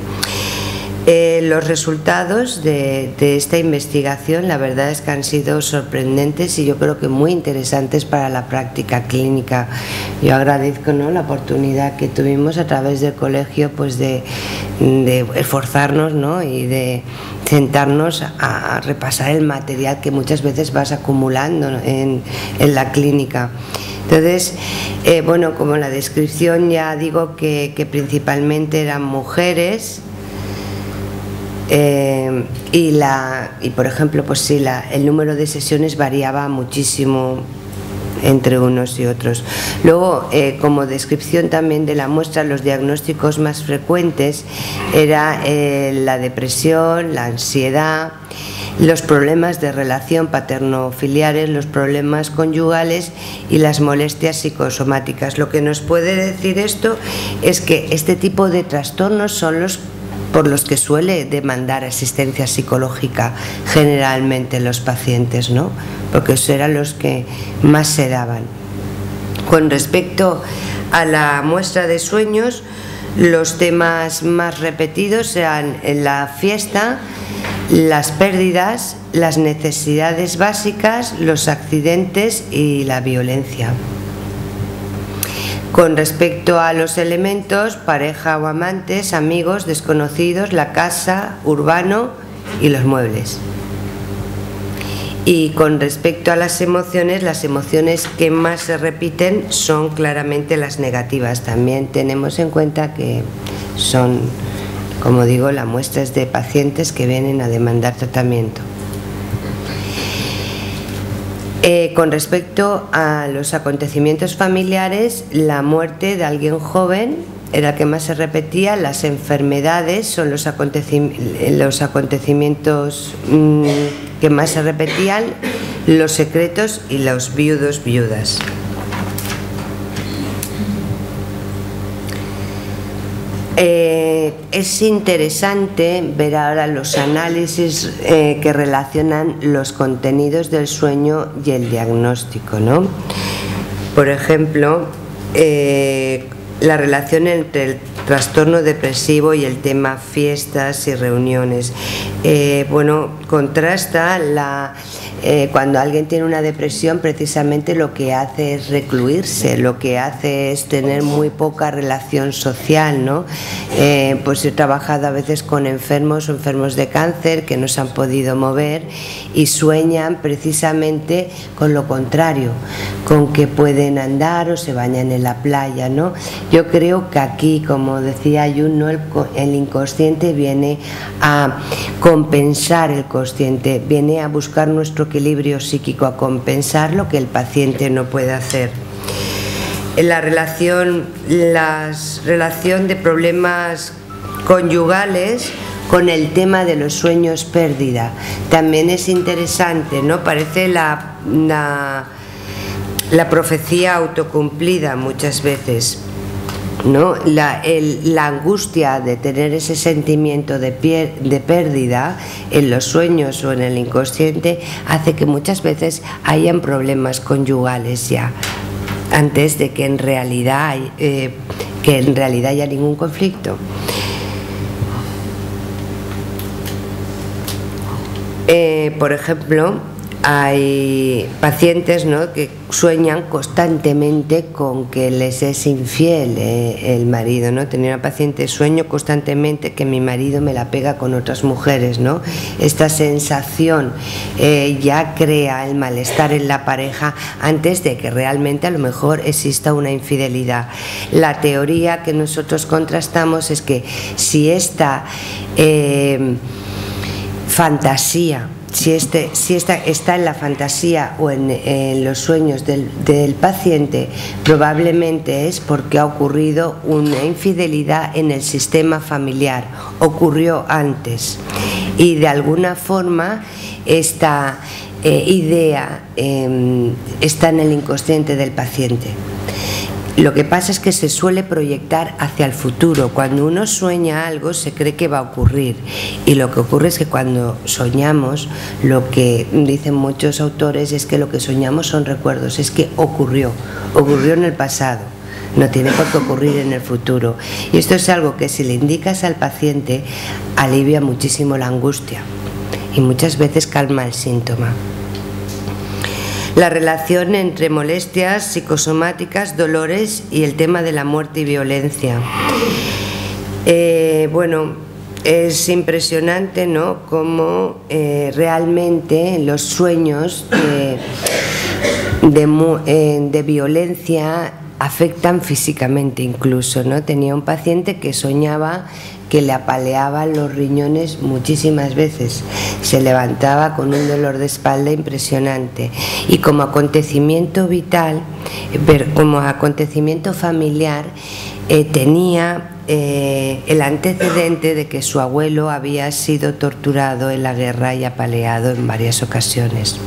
Los resultados de esta investigación, la verdad es que han sido sorprendentes y yo creo que muy interesantes para la práctica clínica. Yo agradezco, ¿no?, la oportunidad que tuvimos a través del colegio, pues de esforzarnos, ¿no?, y de sentarnos a repasar el material que muchas veces vas acumulando en la clínica. Entonces, bueno, como en la descripción ya digo que principalmente eran mujeres. Y por ejemplo, pues sí, el número de sesiones variaba muchísimo entre unos y otros. Luego, como descripción también de la muestra, los diagnósticos más frecuentes era la depresión, la ansiedad, los problemas de relación paterno-filiares, los problemas conyugales y las molestias psicosomáticas. Lo que nos puede decir esto es que este tipo de trastornos son los por los que suele demandar asistencia psicológica generalmente los pacientes, ¿no?, porque esos eran los que más se daban. Con respecto a la muestra de sueños, los temas más repetidos eran la fiesta, las pérdidas, las necesidades básicas, los accidentes y la violencia. Con respecto a los elementos, pareja o amantes, amigos, desconocidos, la casa, urbano y los muebles. Y con respecto a las emociones que más se repiten son claramente las negativas. También tenemos en cuenta que son, como digo, la muestra es de pacientes que vienen a demandar tratamiento. Con respecto a los acontecimientos familiares, la muerte de alguien joven era el que más se repetía, las enfermedades son los acontecimientos que más se repetían, los secretos y los viudos, viudas. Es interesante ver ahora los análisis que relacionan los contenidos del sueño y el diagnóstico, ¿no? Por ejemplo, la relación entre el trastorno depresivo y el tema fiestas y reuniones. Bueno, contrasta cuando alguien tiene una depresión, precisamente lo que hace es recluirse, lo que hace es tener muy poca relación social, ¿no? Pues he trabajado a veces con enfermos o enfermos de cáncer que no se han podido mover y sueñan precisamente con lo contrario, con que pueden andar o se bañan en la playa, ¿no? Yo creo que aquí, como decía Jung, ¿no?, el inconsciente viene a compensar el consciente, viene a buscar nuestro equilibrio psíquico, a compensar lo que el paciente no puede hacer. La relación de problemas conyugales con el tema de los sueños pérdida también es interesante, ¿no? Parece la profecía autocumplida muchas veces. ¿no? La angustia de tener ese sentimiento de pérdida en los sueños o en el inconsciente hace que muchas veces hayan problemas conyugales ya, antes de que en realidad haya ningún conflicto. Por ejemplo, hay pacientes, ¿no?, que sueñan constantemente con que les es infiel el marido, ¿no? Tenía una paciente, sueño constantemente que mi marido me la pega con otras mujeres, ¿no? Esta sensación ya crea el malestar en la pareja antes de que realmente a lo mejor exista una infidelidad. La teoría que nosotros contrastamos es que si esta fantasía, si está en la fantasía o en los sueños del paciente, probablemente es porque ha ocurrido una infidelidad en el sistema familiar, ocurrió antes, y de alguna forma esta idea está en el inconsciente del paciente. Lo que pasa es que se suele proyectar hacia el futuro. Cuando uno sueña algo se cree que va a ocurrir, y lo que ocurre es que cuando soñamos, lo que dicen muchos autores es que lo que soñamos son recuerdos, es que ocurrió en el pasado, no tiene por qué ocurrir en el futuro. Y esto es algo que si le indicas al paciente alivia muchísimo la angustia y muchas veces calma el síntoma. La relación entre molestias psicosomáticas, dolores y el tema de la muerte y violencia. Bueno, es impresionante, ¿no?, cómo realmente los sueños de violencia afectan físicamente incluso, ¿no? Tenía un paciente que soñaba que le apaleaban los riñones muchísimas veces, se levantaba con un dolor de espalda impresionante, y como acontecimiento vital, como acontecimiento familiar, tenía el antecedente de que su abuelo había sido torturado en la guerra y apaleado en varias ocasiones.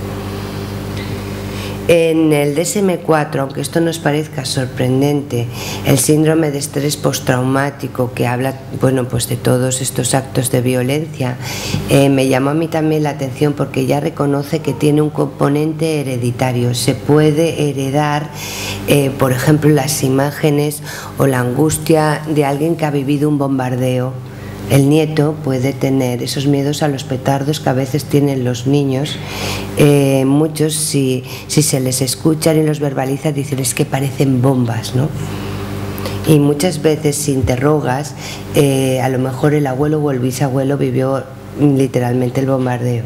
En el DSM-4, aunque esto nos parezca sorprendente, el síndrome de estrés postraumático, que habla, bueno, pues de todos estos actos de violencia, me llamó a mí también la atención porque ya reconoce que tiene un componente hereditario. Se puede heredar, por ejemplo, las imágenes o la angustia de alguien que ha vivido un bombardeo. El nieto puede tener esos miedos a los petardos que a veces tienen los niños. Muchos, si se les escuchan y los verbaliza, dicen es que parecen bombas, ¿no? Y muchas veces si interrogas, a lo mejor el abuelo o el bisabuelo vivió literalmente el bombardeo.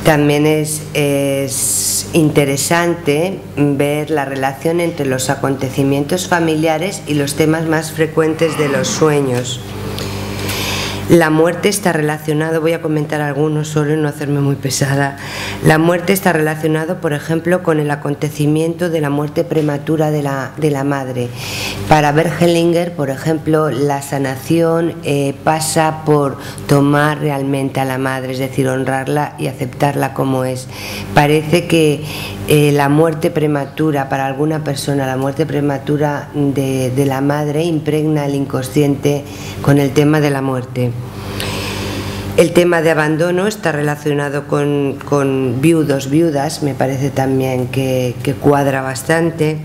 También es interesante ver la relación entre los acontecimientos familiares y los temas más frecuentes de los sueños. La muerte está relacionada, voy a comentar algunos solo y no hacerme muy pesada. La muerte está relacionada, por ejemplo, con el acontecimiento de la muerte prematura de la madre. Para Bergelinger, por ejemplo, la sanación pasa por tomar realmente a la madre, es decir, honrarla y aceptarla como es. Parece que la muerte prematura, para alguna persona, la muerte prematura de la madre impregna el inconsciente con el tema de la muerte. El tema de abandono está relacionado con viudos, viudas, me parece también que cuadra bastante.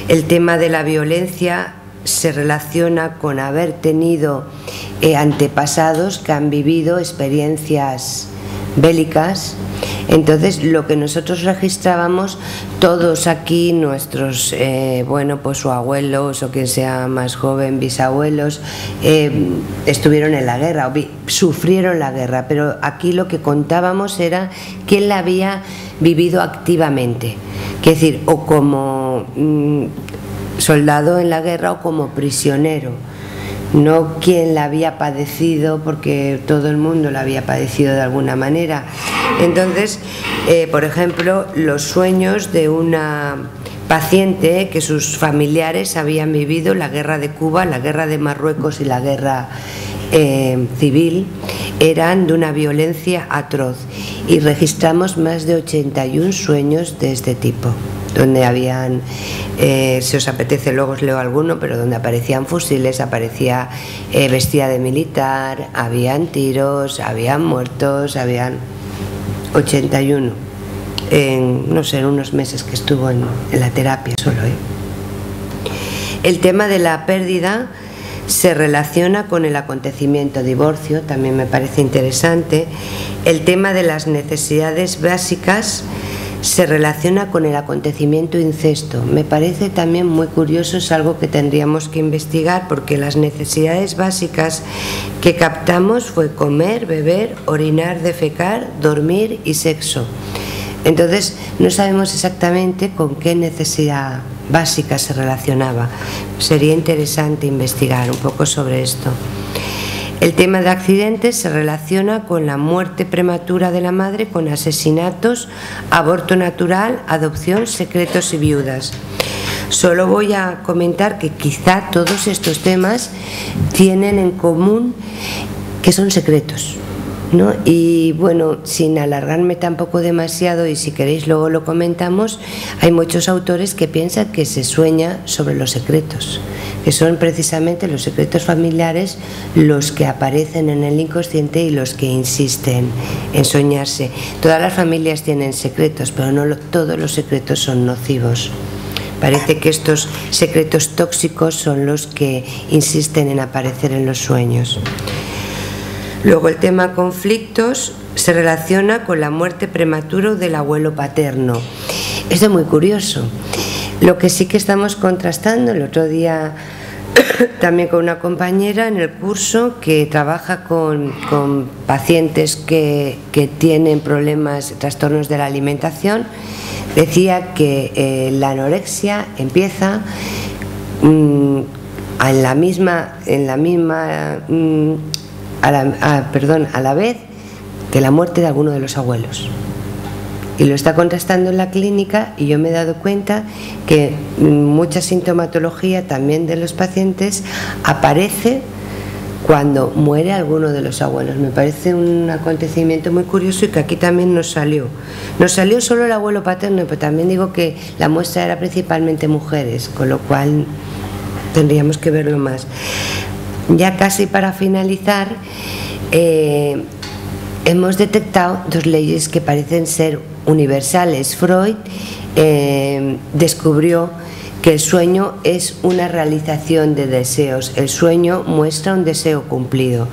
El tema de la violencia se relaciona con haber tenido antepasados que han vivido experiencias bélicas. Entonces, lo que nosotros registrábamos, todos aquí, nuestros, bueno, pues o abuelos o quien sea más joven, bisabuelos, estuvieron en la guerra, sufrieron la guerra, pero aquí lo que contábamos era quién la había vivido activamente, es decir, o como soldado en la guerra o como prisionero. No quien la había padecido, porque todo el mundo la había padecido de alguna manera. Entonces, por ejemplo, los sueños de una paciente que sus familiares habían vivido la guerra de Cuba, la guerra de Marruecos y la guerra civil, eran de una violencia atroz, y registramos más de 81 sueños de este tipo. donde habían, si os apetece luego os leo alguno, pero donde aparecían fusiles, aparecía vestida de militar, habían tiros, habían muertos, habían 81 en, no sé, en unos meses que estuvo en la terapia solo. El tema de la pérdida se relaciona con el acontecimiento divorcio, también me parece interesante. El tema de las necesidades básicas se relaciona con el acontecimiento incesto. Me parece también muy curioso, es algo que tendríamos que investigar, porque las necesidades básicas que captamos fue comer, beber, orinar, defecar, dormir y sexo. Entonces no sabemos exactamente con qué necesidad básica se relacionaba. Sería interesante investigar un poco sobre esto. El tema de accidentes se relaciona con la muerte prematura de la madre, con asesinatos, aborto natural, adopción, secretos y viudas. Solo voy a comentar que quizá todos estos temas tienen en común que son secretos, ¿no? Y bueno, sin alargarme tampoco demasiado, y si queréis luego lo comentamos, hay muchos autores que piensan que se sueña sobre los secretos, que son precisamente los secretos familiares los que aparecen en el inconsciente y los que insisten en soñarse. Todas las familias tienen secretos, pero no todos los secretos son nocivos. Parece que estos secretos tóxicos son los que insisten en aparecer en los sueños. Luego el tema conflictos se relaciona con la muerte prematura del abuelo paterno. Esto es muy curioso. Lo que sí que estamos contrastando, el otro día también con una compañera en el curso que trabaja con pacientes que tienen problemas, trastornos de la alimentación, decía que la anorexia empieza a la vez que la muerte de alguno de los abuelos. Y lo está contrastando en la clínica, y yo me he dado cuenta que mucha sintomatología también de los pacientes aparece cuando muere alguno de los abuelos. Me parece un acontecimiento muy curioso y que aquí también nos salió. Nos salió solo el abuelo paterno, pero también digo que la muestra era principalmente mujeres, con lo cual tendríamos que verlo más. Ya casi para finalizar, hemos detectado dos leyes que parecen ser universales. Freud descubrió que el sueño es una realización de deseos. El sueño muestra un deseo cumplido,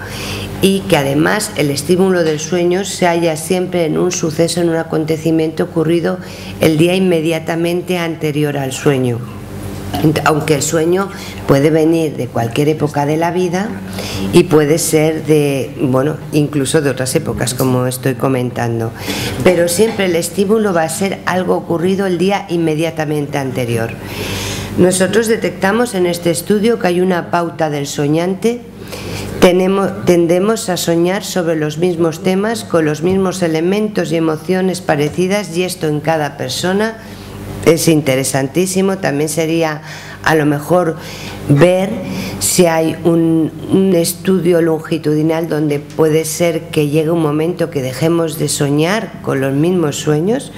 y que además el estímulo del sueño se halla siempre en un suceso, en un acontecimiento ocurrido el día inmediatamente anterior al sueño. Aunque el sueño puede venir de cualquier época de la vida y puede ser incluso de otras épocas, como estoy comentando, pero siempre el estímulo va a ser algo ocurrido el día inmediatamente anterior. Nosotros detectamos en este estudio que hay una pauta del soñante. Tendemos a soñar sobre los mismos temas, con los mismos elementos y emociones parecidas, y esto en cada persona es interesantísimo. También sería a lo mejor ver si hay un estudio longitudinal donde puede ser que llegue un momento que dejemos de soñar con los mismos sueños,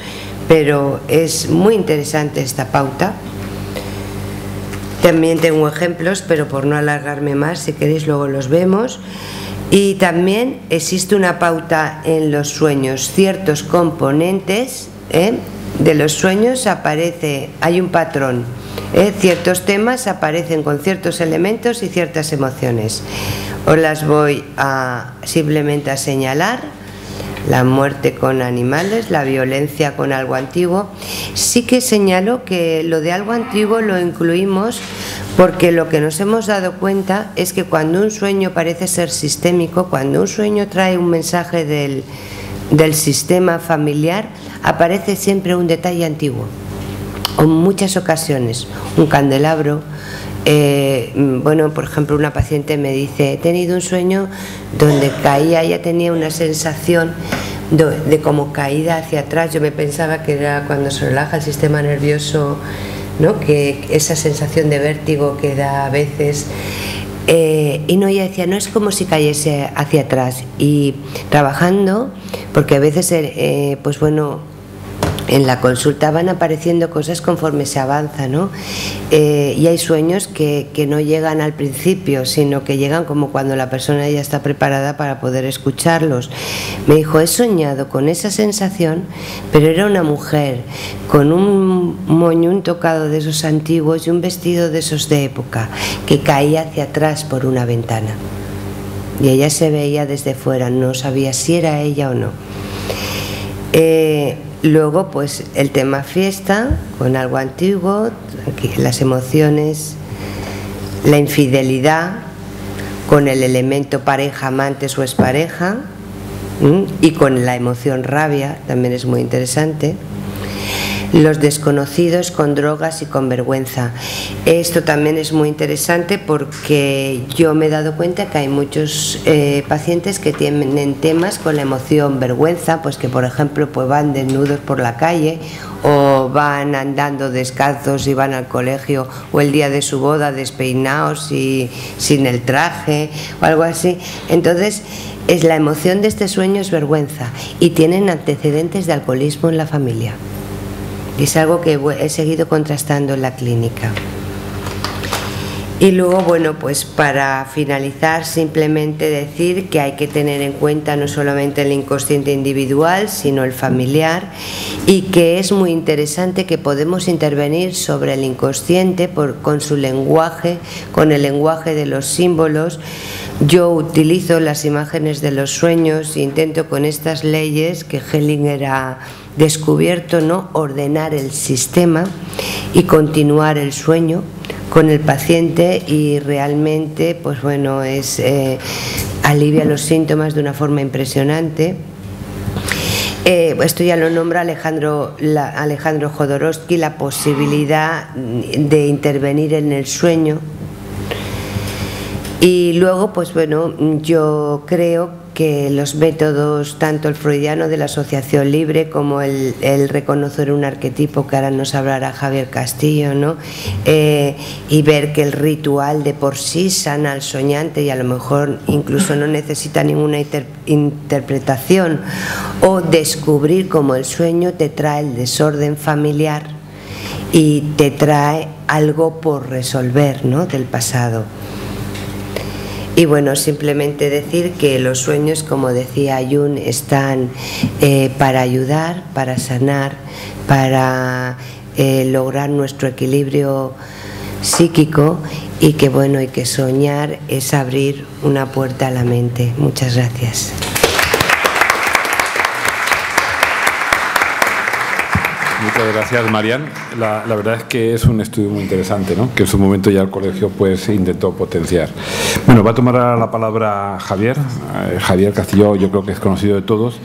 pero es muy interesante esta pauta. También tengo ejemplos, pero por no alargarme más, si queréis luego los vemos. Y también existe una pauta en los sueños, ciertos componentes de los sueños hay un patrón, ciertos temas aparecen con ciertos elementos y ciertas emociones. Os las voy simplemente a señalar: la muerte con animales, la violencia con algo antiguo. Sí que señalo que lo de algo antiguo lo incluimos porque lo que nos hemos dado cuenta es que cuando un sueño parece ser sistémico, cuando un sueño trae un mensaje del sistema familiar, aparece siempre un detalle antiguo, o en muchas ocasiones un candelabro. Por ejemplo, una paciente me dice: he tenido un sueño donde caía, ella tenía una sensación de como caída hacia atrás. Yo me pensaba que era cuando se relaja el sistema nervioso, ¿no? Que esa sensación de vértigo que da a veces. Y no, ella decía, no es como si cayese hacia atrás. Y trabajando, porque a veces en la consulta van apareciendo cosas conforme se avanza, ¿no? Y hay sueños que no llegan al principio, sino que llegan como cuando la persona ya está preparada para poder escucharlos. Me dijo, he soñado con esa sensación, pero era una mujer con un moñón tocado de esos antiguos y un vestido de esos de época, que caía hacia atrás por una ventana. Y ella se veía desde fuera, no sabía si era ella o no. Luego, pues el tema fiesta, con algo antiguo, las emociones, la infidelidad, con el elemento pareja, amantes o expareja, y con la emoción rabia, también es muy interesante. Los desconocidos con drogas y con vergüenza. Esto también es muy interesante porque yo me he dado cuenta que hay muchos pacientes que tienen temas con la emoción vergüenza, pues que por ejemplo pues van desnudos por la calle o van andando descalzos y van al colegio, o el día de su boda despeinados y sin el traje o algo así. Entonces la emoción de este sueño es vergüenza y tienen antecedentes de alcoholismo en la familia. Y es algo que he seguido contrastando en la clínica. Y luego, bueno, pues para finalizar, simplemente decir que hay que tener en cuenta no solamente el inconsciente individual, sino el familiar, y que es muy interesante que podemos intervenir sobre el inconsciente con su lenguaje, con el lenguaje de los símbolos. Yo utilizo las imágenes de los sueños e intento con estas leyes que Hellinger ha descubierto, ¿no?, ordenar el sistema y continuar el sueño con el paciente, y realmente pues bueno, alivia los síntomas de una forma impresionante. Esto ya lo nombra Alejandro Jodorowsky, la posibilidad de intervenir en el sueño. Y luego, pues bueno, yo creo que los métodos, tanto el freudiano de la asociación libre como el reconocer un arquetipo, que ahora nos hablará Javier Castillo, ¿no? Y ver que el ritual de por sí sana al soñante y a lo mejor incluso no necesita ninguna interpretación, o descubrir cómo el sueño te trae el desorden familiar y te trae algo por resolver, ¿no?, del pasado. Y bueno, simplemente decir que los sueños, como decía Jung, están para ayudar, para sanar, para lograr nuestro equilibrio psíquico, y que bueno, y que soñar es abrir una puerta a la mente. Muchas gracias. Muchas gracias, Marian. La verdad es que es un estudio muy interesante, ¿no?, que en su momento ya el colegio pues intentó potenciar. Bueno, va a tomar ahora la palabra Javier. Javier Castillo, yo creo que es conocido de todos,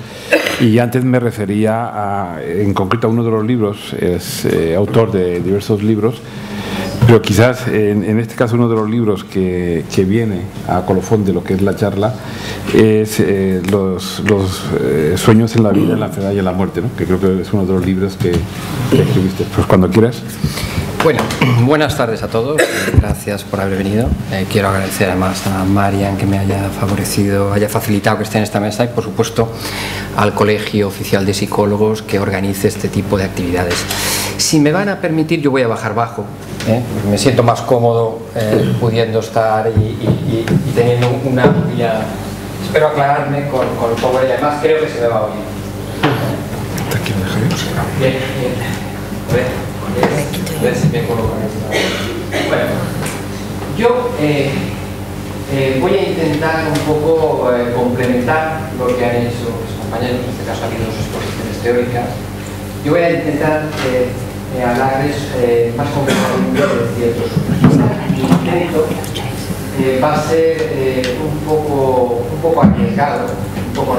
y antes me refería en concreto a uno de los libros. Es autor de diversos libros, pero quizás en este caso uno de los libros que viene a colofón de lo que es la charla es los sueños en la vida, en la enfermedad y en la muerte, ¿no?, que creo que es uno de los libros que escribiste. Pues cuando quieras. Bueno, buenas tardes a todos, gracias por haber venido. Quiero agradecer además a Marian que me haya favorecido, haya facilitado que esté en esta mesa, y por supuesto al Colegio Oficial de Psicólogos que organice este tipo de actividades. Si me van a permitir, yo voy a bajar bajo, porque me siento más cómodo pudiendo estar y teniendo una amplia... Espero aclararme con poco, y además creo que se me va a oír. Bien, bien. A ver si me coloco en esta. Bueno, yo voy a intentar un poco complementar lo que han hecho mis compañeros. En este caso ha habido dos exposiciones teóricas. Yo voy a intentar hablarles más concretamente de ciertos supuestos. Mi intento va a ser un poco arriesgado, por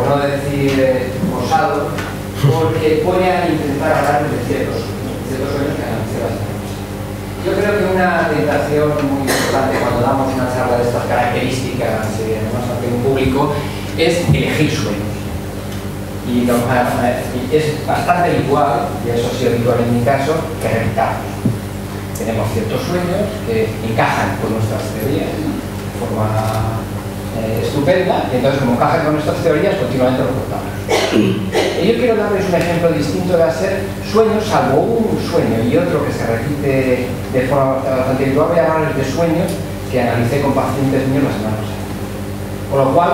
no decir osado, porque voy a intentar hablar de ciertos sueños que analicé bastante. Yo creo que una tentación muy importante cuando damos una charla de estas características, además ante un público, es elegir sueños. Y es bastante habitual, y eso sí es habitual en mi caso, que repitarlos. Tenemos ciertos sueños que encajan con nuestras teorías de forma estupenda, y entonces como encaja con nuestras teorías, continuamente lo contamos. Yo quiero darles un ejemplo distinto de hacer sueños, salvo un sueño y otro que se repite de forma bastante habitual. Voy a hablarles de sueños que analicé con pacientes míos la semana pasada. Con lo cual,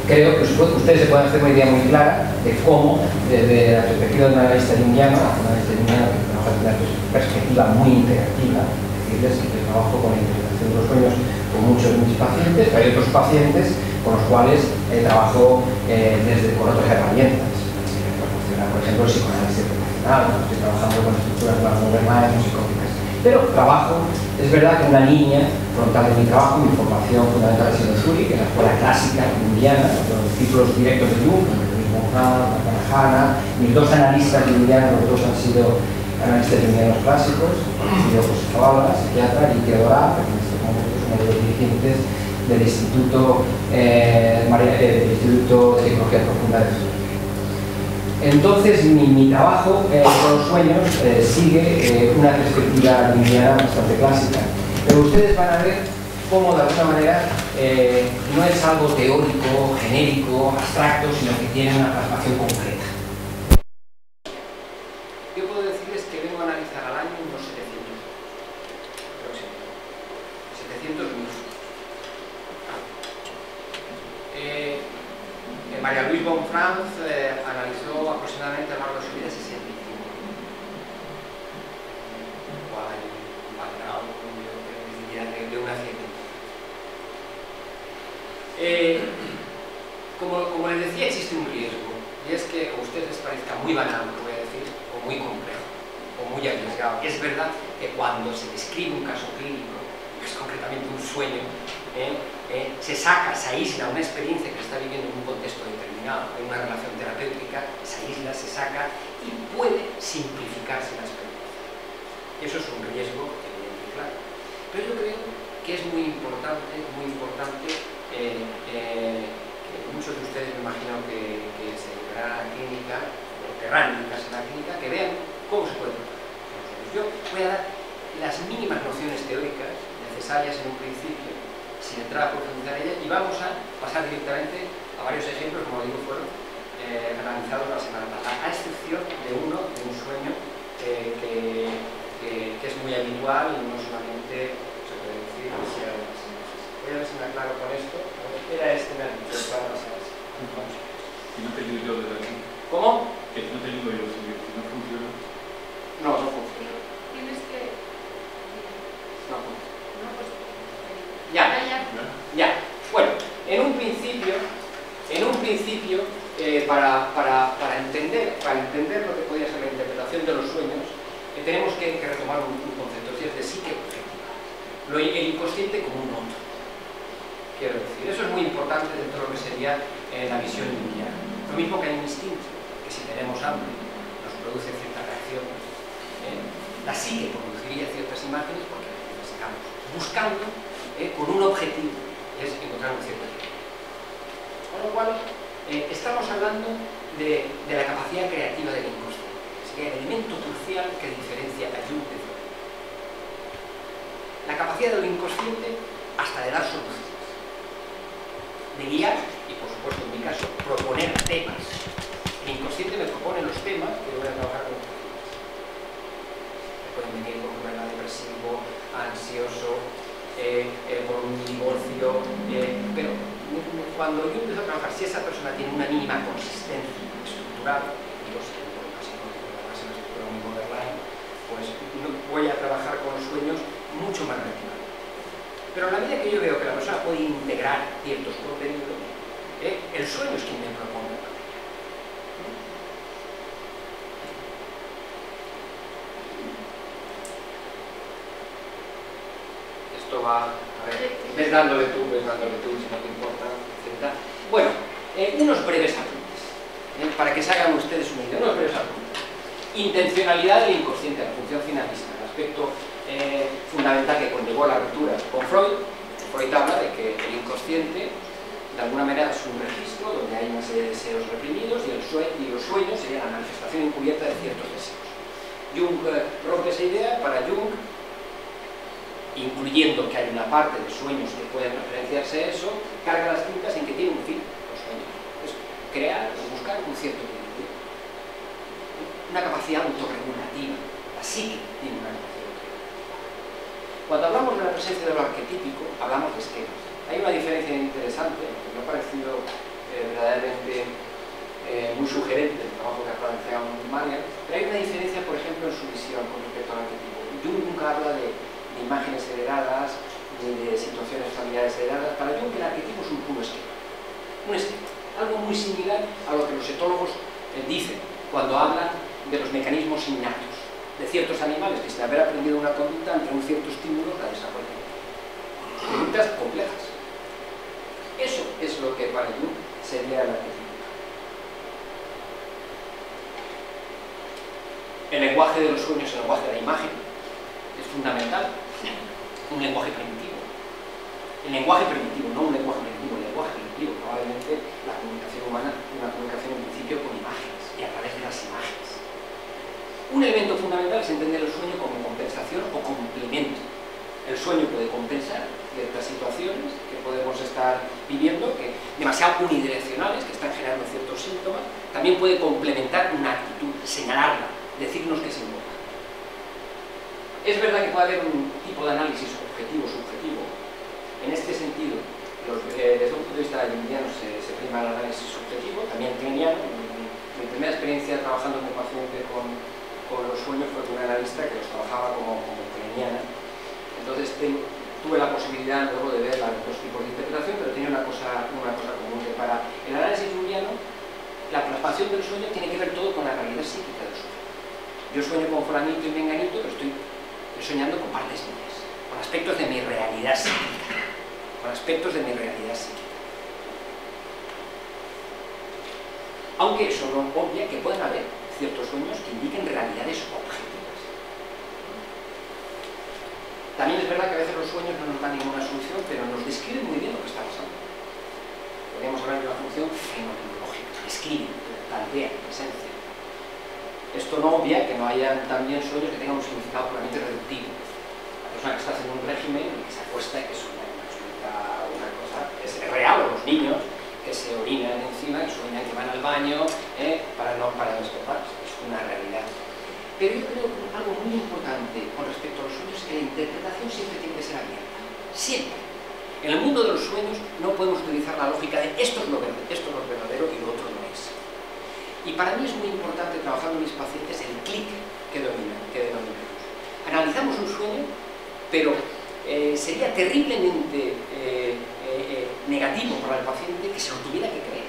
creo que ustedes se pueden hacer una idea muy clara de cómo, desde la perspectiva de un analista junguiano, que trabaja desde una perspectiva muy interactiva, decirles que trabajo con la interpretación de los sueños con muchos de mis pacientes, pero hay otros pacientes con los cuales trabajo con otras herramientas. Por ejemplo, el psicoanálisis profesional, estoy trabajando con estructuras más modernas, psicóticas. Pero trabajo, es verdad que una línea frontal de mi trabajo, mi formación fundamental ha sido en Zurich, que es la escuela clásica junguiana, los discípulos directos de Jung, Luis Monfort, Hanna. Mis dos analistas junguianos, los dos han sido analistas junguianos clásicos, han sido José Zavala, psiquiatra, y Teodora, que en este momento es uno de los dirigentes del Instituto de Psicología Profunda de Zurich. Entonces, mi trabajo con los sueños sigue una perspectiva junguiana bastante clásica. Pero ustedes van a ver cómo, de alguna manera, no es algo teórico, genérico, abstracto, sino que tiene una plasmación concreta. Yo puedo decirles que vengo a analizar al año unos 700. 700 minutos. María Luis Bonfranz analizó aproximadamente a lo largo de su vida 65. Igual hay un background de una científica. Como les decía, existe un riesgo, y es que a ustedes les parezca muy banal lo que voy a decir, o muy complejo, o muy arriesgado. Es verdad que cuando se describe un caso clínico, que es concretamente un sueño, se aísla una experiencia que se está viviendo en un contexto determinado, en una relación terapéutica, se aísla, se saca y puede simplificarse la experiencia. Eso es un riesgo evidente, claro. Pero yo creo que es muy importante que muchos de ustedes, me imagino que se dedicarán a la clínica, o querrán dedicarse a la clínica, que vean cómo se puede tratar. Yo voy a dar las mínimas nociones teóricas necesarias en un principio, sin entrar a profundizar en ella, y vamos a pasar directamente a varios ejemplos, como digo, fueron analizados la semana pasada, a excepción de un sueño que es muy habitual y no solamente se puede decir que sea de las imágenes. Voy a ver si me aclaro con esto. Era este me ha dicho, para las imágenes. ¿Y no te ayudo yo desde aquí? ¿Cómo? Que no te ayudo yo, si no funciona. No funciona. Tienes que... No funciona. No, pues... Ya. Bueno, en un principio, para entender lo que podría ser la interpretación de los sueños, tenemos que retomar un concepto, es decir, de psique objetiva. El inconsciente como un otro. Quiero decir, eso es muy importante dentro de lo que sería la visión junguiana. Lo mismo que hay un instinto, que si tenemos hambre nos produce cierta reacción. La psique produciría ciertas imágenes porque las sacamos buscando con un objetivo, y es encontrar un cierto equilibrio. Con lo cual, estamos hablando de la capacidad creativa del inconsciente, que sería el elemento crucial que diferencia a Jung de Freud. La capacidad del inconsciente hasta de dar soluciones, de guiar y, por supuesto, en mi caso, proponer temas. El inconsciente me propone los temas que voy a trabajar con los pacientes. Pueden venir con un problema depresivo, ansioso, por un divorcio, pero cuando yo empiezo a trabajar, si esa persona tiene una mínima consistencia estructural, digo, si por casi no tengo una estructura muy borderline, pues voy a trabajar con sueños mucho más relativamente. Pero a la medida que yo veo que la persona puede integrar ciertos contenidos, el sueño es quien me propone. Esto va, a ver, ves dándole tú, si no te importa, etc. Bueno, unos breves apuntes, para que se hagan ustedes una idea, unos breves apuntes. Intencionalidad del inconsciente, la función finalista, el aspecto fundamental que conllevó la ruptura con Freud. Freud habla de que el inconsciente, de alguna manera, es un registro donde hay una serie de deseos reprimidos y los sueños serían la manifestación encubierta de ciertos deseos. Jung rompe esa idea. Para Jung, incluyendo que hay una parte de sueños que pueden referenciarse a eso, carga las tintas en que tiene un fin, los sueños. Es crear o buscar un cierto equilibrio. Una capacidad autorregulativa. La psique tiene una capacidad autorregulativa. Cuando hablamos de la presencia de lo arquetípico, hablamos de esquemas. Hay una diferencia interesante, que me ha parecido verdaderamente muy sugerente el trabajo que ha planteado Marian, pero hay una diferencia, por ejemplo, en su visión con respecto al arquetipo. Jung nunca habla de imágenes heredadas, ni de situaciones familiares heredadas. Para Jung el arquetipo es un puro esquema. Un esquema. Algo muy similar a lo que los etólogos dicen cuando hablan de los mecanismos innatos de ciertos animales que sin haber aprendido una conducta ante un cierto estímulo la desarrollan. Conductas complejas. Eso es lo que para Jung sería el arquetipo. El lenguaje de los sueños, el lenguaje de la imagen, es fundamental. Un lenguaje primitivo. El lenguaje primitivo, no un lenguaje primitivo, el lenguaje primitivo. Probablemente la comunicación humana, una comunicación en principio con imágenes y a través de las imágenes. Un elemento fundamental es entender el sueño como compensación o complemento. El sueño puede compensar ciertas situaciones que podemos estar viviendo, que demasiado unidireccionales, que están generando ciertos síntomas. También puede complementar una actitud, señalarla, decirnos que es importante. Es verdad que puede haber un tipo de análisis objetivo-subjetivo. En este sentido, desde un punto de vista junguiano se prima el análisis subjetivo, también kleiniano. Mi primera experiencia trabajando como paciente con los sueños fue con un analista que los trabajaba como kleiniana. Entonces tuve la posibilidad luego de ver los dos tipos de interpretación, pero tenía una cosa común, que para el análisis junguiano la plasmación del sueño tiene que ver todo con la realidad psíquica del sueño. Yo sueño con fulanito y menganito, pero estoy soñando con partes mías, con aspectos de mi realidad psíquica, Aunque eso no obvia que pueden haber ciertos sueños que indiquen realidades objetivas. También es verdad que a veces los sueños no nos dan ninguna solución, pero nos describen muy bien lo que está pasando. Podríamos hablar de una función fenomenológica, describen, plantean, esencia. Esto no obvia que no haya también sueños que tengan un significado puramente reductivo. La persona que está haciendo un régimen y que se acuesta y que sueña una cosa, es real, o los niños que se orinan encima y sueñan que van al baño para no escaparse. Es una realidad. Pero yo creo que algo muy importante con respecto a los sueños es que la interpretación siempre tiene que ser abierta. Siempre. En el mundo de los sueños no podemos utilizar la lógica de esto es lo verdadero y lo otro no es. Y para mí es muy importante, trabajando con mis pacientes, el clic que denominamos. Analizamos un sueño, pero sería terriblemente negativo para el paciente que se lo tuviera que creer.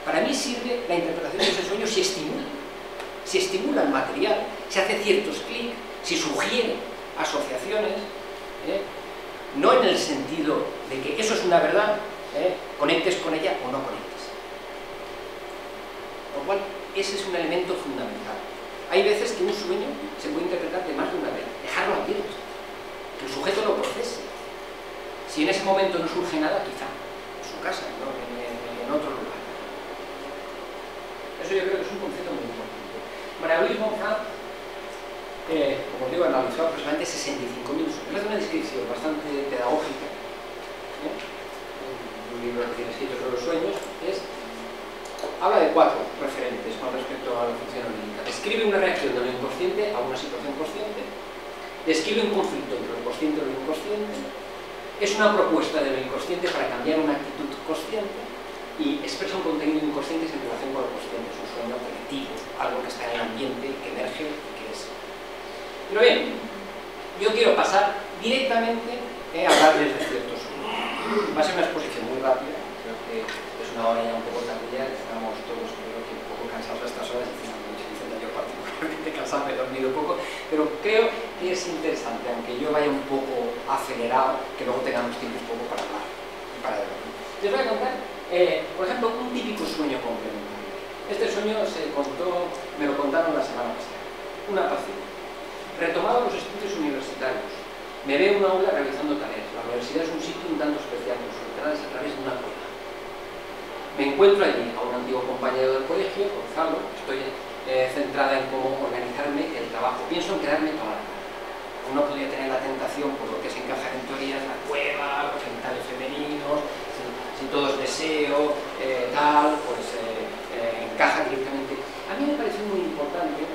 Para mí sirve la interpretación de ese sueño si estimula. Si estimula el material, si hace ciertos clics, si sugiere asociaciones, no en el sentido de que eso es una verdad, conectes con ella o no conectes. Por lo cual, ese es un elemento fundamental. Hay veces que un sueño se puede interpretar de más de una vez, dejarlo abierto, que el sujeto lo procese. Si en ese momento no surge nada, quizá en su casa, ¿no? en otro lugar. Eso yo creo que es un concepto muy importante. María-Louise Bonfrant, como digo, analizó aproximadamente 65.000 sueños. Hace una descripción bastante pedagógica, un libro recién escrito sobre los sueños, habla de 4 referentes con respecto a la función onírica. Describe una reacción de lo inconsciente a una situación consciente, describe un conflicto entre lo consciente y lo inconsciente, es una propuesta de lo inconsciente para cambiar una actitud consciente y expresa un contenido inconsciente en relación con lo consciente. Es un sueño colectivo, algo que está en el ambiente, que emerge y que es. Pero bien, yo quiero pasar directamente a hablarles de ciertos sueños. Va a ser una exposición muy rápida, creo que es una hora ya un poco tardía, estamos todos creo que un poco cansados a estas horas, y yo particularmente cansado, he dormido poco, pero creo que es interesante, aunque yo vaya un poco acelerado, que luego tengamos tiempo un poco para hablar y para debatir. Les voy a contar, por ejemplo, un típico sueño complementario. Este sueño me lo contaron la semana pasada. Una paciente. Retomado los estudios universitarios. Me veo en una aula realizando tareas. La universidad es un sitio un tanto especial, con sus entradas a través de una puerta. Me encuentro allí a un antiguo compañero del colegio, Gonzalo. Estoy centrada en cómo organizarme el trabajo. Pienso en quedarme toda la tarde. uno podría tener la tentación, por lo que se encaja en teorías, la cueva, los genitales femeninos, si todo es deseo, tal, pues encaja directamente. A mí me parece muy importante,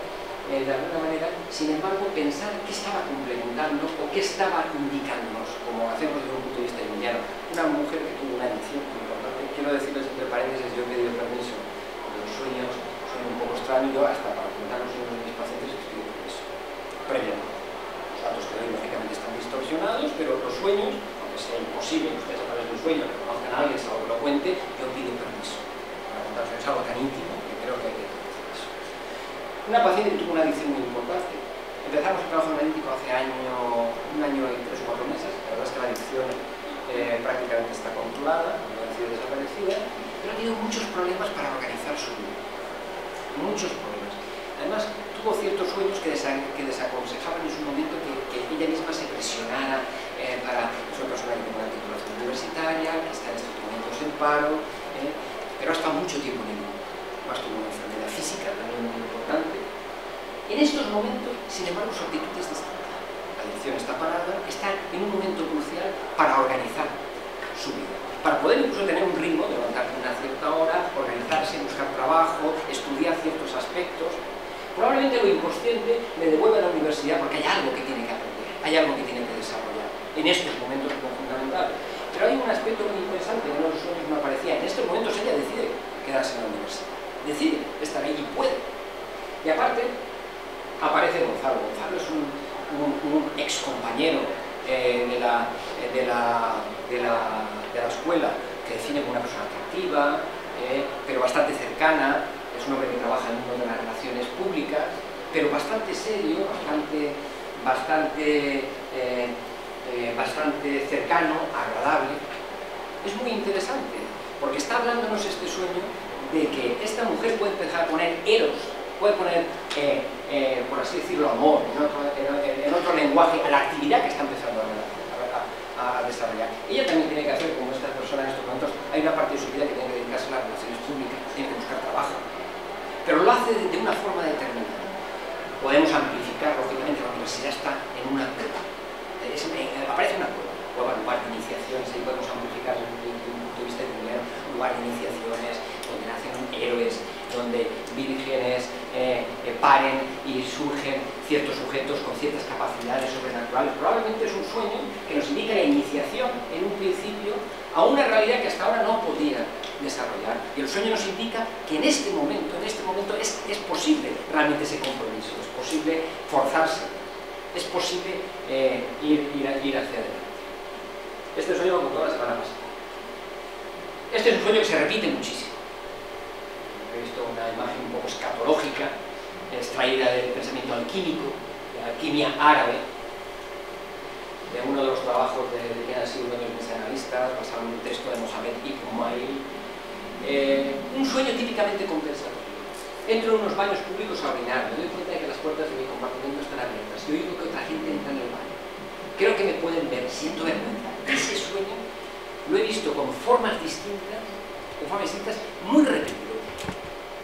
de alguna manera, sin embargo, pensar qué estaba complementando o qué estaba indicándonos, como hacemos desde un punto de vista junguiano. Una mujer que tuvo una adicción muy importante. Quiero decirles entre paréntesis, yo he pedido permiso, los sueños son un poco extraños, yo hasta para contar los sueños de mis pacientes les pido permiso. Previamente. Los datos que doy lógicamente están distorsionados, pero los sueños, aunque sea imposible que ustedes a través de un sueño reconozcan a alguien, salvo que lo cuente, yo pido permiso para contar sueños, algo tan íntimo que creo que hay que hacer eso. Una paciente que tuvo una adicción muy importante. Empezamos el trabajo analítico hace un año y 3 o 4 meses. La verdad es que la adicción prácticamente está controlada, no ha sido desaparecida, pero ha tenido muchos problemas para organizar su vida. Muchos problemas. Además, tuvo ciertos sueños que desaconsejaban en su momento que ella misma se presionara para... Es una persona que tiene una titulación universitaria, que está en estos momentos en paro, pero ha estado mucho tiempo en el mundo. Además, tuvo una enfermedad física también muy importante. En estos momentos, sin embargo, su actitud es distinta. La adicción está parada, está en un momento crucial para organizar su vida. Para poder incluso tener un ritmo, de levantarse a una cierta hora, organizarse, buscar trabajo, estudiar ciertos aspectos. Probablemente lo inconsciente le devuelve a la universidad porque hay algo que tiene que aprender, hay algo que tiene que desarrollar. En estos momentos es fundamental. Pero hay un aspecto muy interesante que en los sueños no aparecía. En estos momentos ella decide quedarse en la universidad. Decide estar ahí y puede. Y aparte, aparece Gonzalo. Gonzalo es un ex compañero de la escuela, que define como una persona atractiva, pero bastante cercana. Es un hombre que trabaja en el mundo de las relaciones públicas, pero bastante serio, bastante cercano, agradable. Es muy interesante, porque está hablándonos este sueño de que esta mujer puede empezar a poner eros, puede poner, por así decirlo, amor, en otro lenguaje, a la actividad que está empezando a desarrollar. Ella también tiene que hacer, como esta persona en estos momentos, hay una parte de su vida que tiene que dedicarse a las relaciones públicas, tiene que buscar trabajo, pero lo hace de una forma determinada. Podemos amplificar, lógicamente, la universidad está en una cueva, aparece una cueva, lugar de iniciaciones, ahí podemos amplificar desde un punto de vista de lugar de iniciaciones, donde nacen héroes, donde vírgenes paren y surgen ciertos sujetos con ciertas capacidades sobrenaturales. Probablemente es un sueño que nos indica la iniciación en un principio a una realidad que hasta ahora no podía desarrollar. Y el sueño nos indica que en este momento es posible realmente ese compromiso, es posible forzarse, es posible ir hacia adelante. Este sueño lo contó la semana pasada. Este es un sueño que se repite muchísimo. He visto una imagen un poco escatológica, extraída del pensamiento alquímico, de la alquimia árabe, de uno de los trabajos de quien ha sido uno de los misionalistas, basado en un texto de Mohamed Ibn Umayl. Un sueño típicamente compensado. Entro en unos baños públicos a orinar, me doy cuenta de que las puertas de mi compartimento están abiertas y oigo que otra gente entra en el baño. Creo que me pueden ver, siento vergüenza. Ese sueño lo he visto con formas distintas, muy repetidas.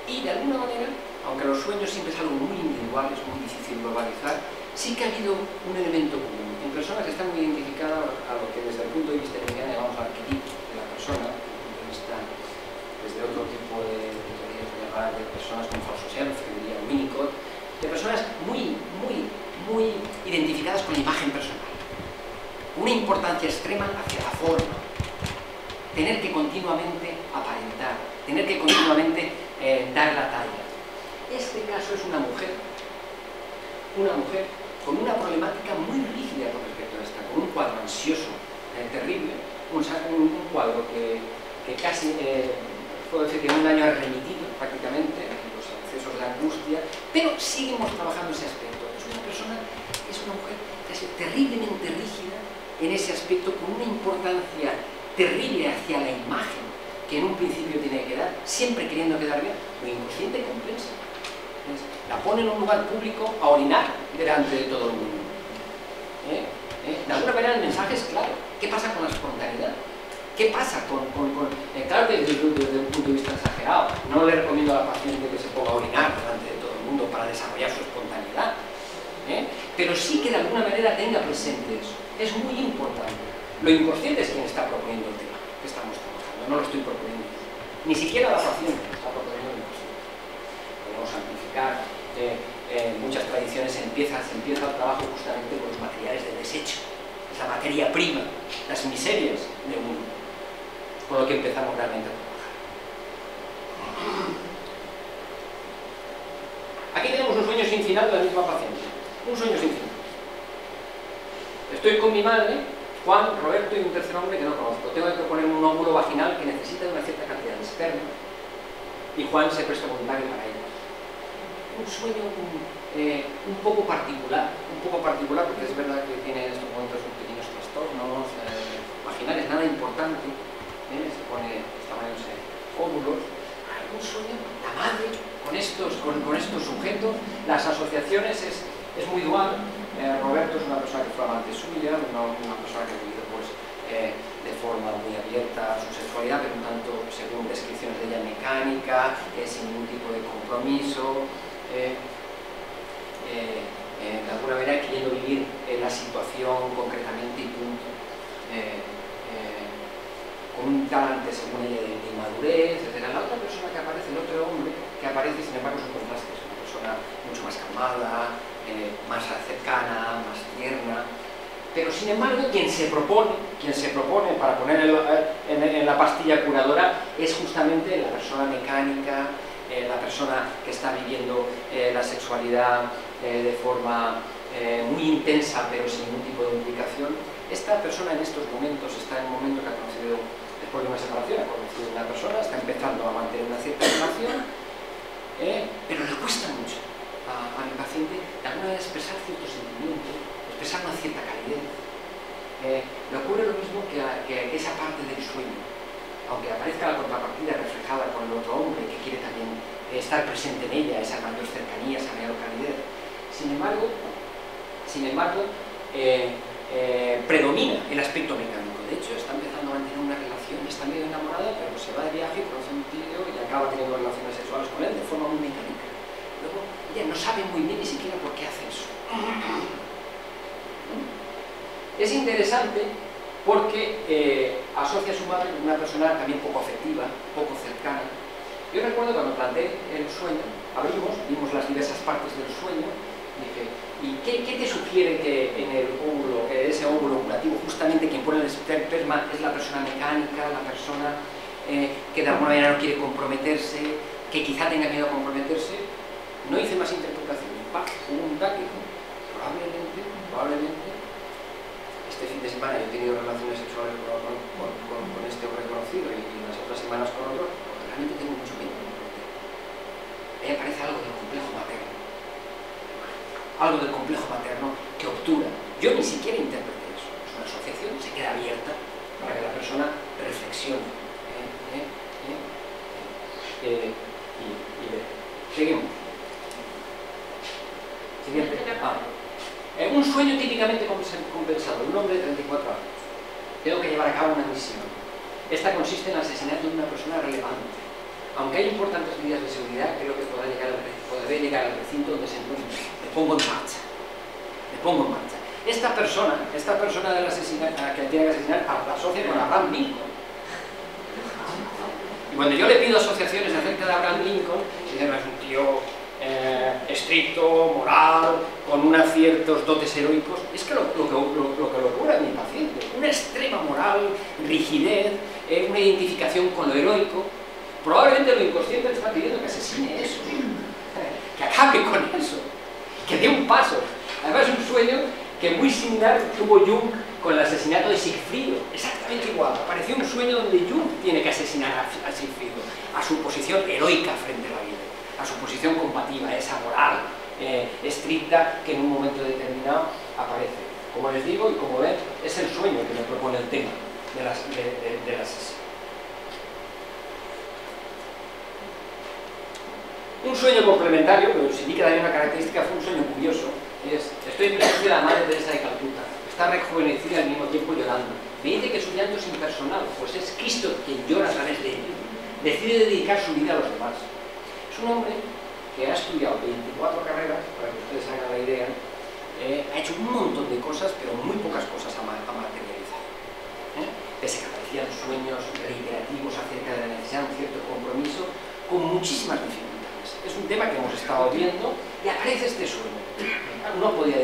Y de alguna manera, aunque los sueños siempre es algo muy individual, es muy difícil globalizar, sí que ha habido un elemento común. En personas que están muy identificadas a lo que desde el punto de vista junguiano llamamos arquetipo de la persona, desde otro tipo de personas con falso self, que diría Winnicott, de personas muy identificadas con la imagen personal. Una importancia extrema hacia la forma, tener que continuamente aparentar, tener que continuamente dar la talla. Este caso es una mujer con una problemática muy rígida con respecto a esta, con un cuadro ansioso terrible, un cuadro que casi puedo decir que en un año ha remitido prácticamente los accesos de la angustia, pero seguimos trabajando ese aspecto. Es una mujer casi terriblemente rígida en ese aspecto, con una importancia terrible hacia la imagen que en un principio tiene que dar, siempre queriendo quedar bien. Lo inconsciente compensa. La pone en un lugar público a orinar delante de todo el mundo. De alguna manera el mensaje es claro. ¿Qué pasa con la espontaneidad? ¿Qué pasa claro que desde un punto de vista exagerado, no le recomiendo a la paciente que se ponga a orinar delante de todo el mundo para desarrollar su espontaneidad, pero sí que de alguna manera tenga presente eso. Es muy importante. Lo inconsciente es quien está proponiendo el tema que estamos trabajando, no lo estoy proponiendo. Ni siquiera la paciente está proponiendo el inconsciente. Podemos amplificar. En muchas tradiciones se empieza el trabajo justamente con los materiales de desecho. Es la materia prima, las miserias de uno, con lo que empezamos realmente a trabajar. Aquí tenemos un sueño sin final de la misma paciente. Un sueño sin final. Estoy con mi madre, Juan, Roberto y un tercer hombre que no conozco. Tengo que poner un óvulo vaginal que necesita de una cierta cantidad de esperma. Y Juan se presta voluntario para ello. Un sueño un poco particular, porque es verdad que tiene en estos momentos unos pequeños trastornos vaginales, nada importante, se pone estos óvulos. Un sueño, la madre, con estos sujetos, las asociaciones es muy dual. Roberto es una persona que fue amante suya, una persona que ha vivido pues, de forma muy abierta su sexualidad, pero un tanto, según descripciones de ella, mecánica, sin ningún tipo de compromiso. De alguna manera queriendo vivir la situación concretamente y punto, con un talante según ella de inmadurez, etc. La otra persona que aparece, el otro hombre que aparece, sin embargo, es un contraste, es una persona mucho más calmada, más cercana, más tierna, pero sin embargo quien se propone para poner en la pastilla curadora es justamente la persona mecánica, la persona que está viviendo la sexualidad de forma muy intensa pero sin ningún tipo de implicación. Esta persona en estos momentos está en un momento que ha conocido, después de una separación, ha conocido a una persona, está empezando a mantener una cierta relación, pero le cuesta mucho a mi paciente de alguna manera expresar ciertos sentimientos, expresar una cierta calidez. Le ocurre lo mismo que esa parte del sueño. Aunque aparezca la contrapartida reflejada con el otro hombre que quiere también estar presente en ella, esa mayor cercanía, esa mayor calidez. Sin embargo, predomina el aspecto mecánico. De hecho, está empezando a mantener una relación, está medio enamorada, pero se va de viaje, conoce un tío y acaba teniendo relaciones sexuales con él de forma muy mecánica. Luego, ella no sabe muy bien ni siquiera por qué hace eso. Es interesante porque asocia a su madre con una persona también poco afectiva, poco cercana. Yo recuerdo cuando planteé el sueño, vimos las diversas partes del sueño, y dije, ¿y qué te sugiere que en el óvulo, ese óvulo ovulativo, justamente quien pone el esperma es la persona mecánica, la persona que de alguna manera no quiere comprometerse, que quizá tenga miedo a comprometerse? No hice más interpretaciones. Hubo un taque, probablemente. Este fin de semana yo he tenido relaciones sexuales con este hombre conocido y las otras semanas con otro, porque realmente tengo mucho miedo. Ahí aparece algo del complejo materno. Algo del complejo materno que obtura. Yo ni siquiera interpreté eso. Es una asociación, se queda abierta para que la persona reflexione. Seguimos. Siguiente. Un sueño típicamente compensado, un hombre de 34 años. Tengo que llevar a cabo una misión. Esta consiste en el asesinato de una persona relevante. Aunque hay importantes medidas de seguridad, creo que podré llegar al recinto donde se encuentra. Me pongo en marcha. Esta persona del asesinato, que tiene que asesinar, la asocia con Abraham Lincoln. Y cuando yo le pido asociaciones acerca de Abraham Lincoln, dicen, es un tío estricto, moral, con unos ciertos dotes heroicos. Es que lo que le ocurre a mi paciente, una extrema moral, rigidez, una identificación con lo heroico. Probablemente lo inconsciente le está pidiendo que asesine eso, que acabe con eso, que dé un paso. Además es un sueño que muy similar tuvo Jung con el asesinato de Sigfrido, exactamente igual. Apareció un sueño donde Jung tiene que asesinar a Sigfrido, a su posición heroica frente a la vida, a su posición combativa, esa moral estricta que en un momento determinado aparece. Como les digo y como ven, es el sueño que me propone el tema de las Un sueño complementario, pero si indica también una característica, fue un sueño curioso. Estoy en presencia de la Madre Teresa de Calcuta. Está rejuvenecida y al mismo tiempo llorando. Me dice que su llanto es impersonal, pues es Cristo quien llora a través de él. Decide dedicar su vida a los demás. Es un hombre que ha estudiado 24 carreras, para que ustedes hagan la idea, ha hecho un montón de cosas, pero muy pocas cosas ha materializado. Pese a que aparecían sueños reiterativos acerca de la necesidad de un cierto compromiso, con muchísimas dificultades. Es un tema que hemos estado viendo y aparece este sueño. No podía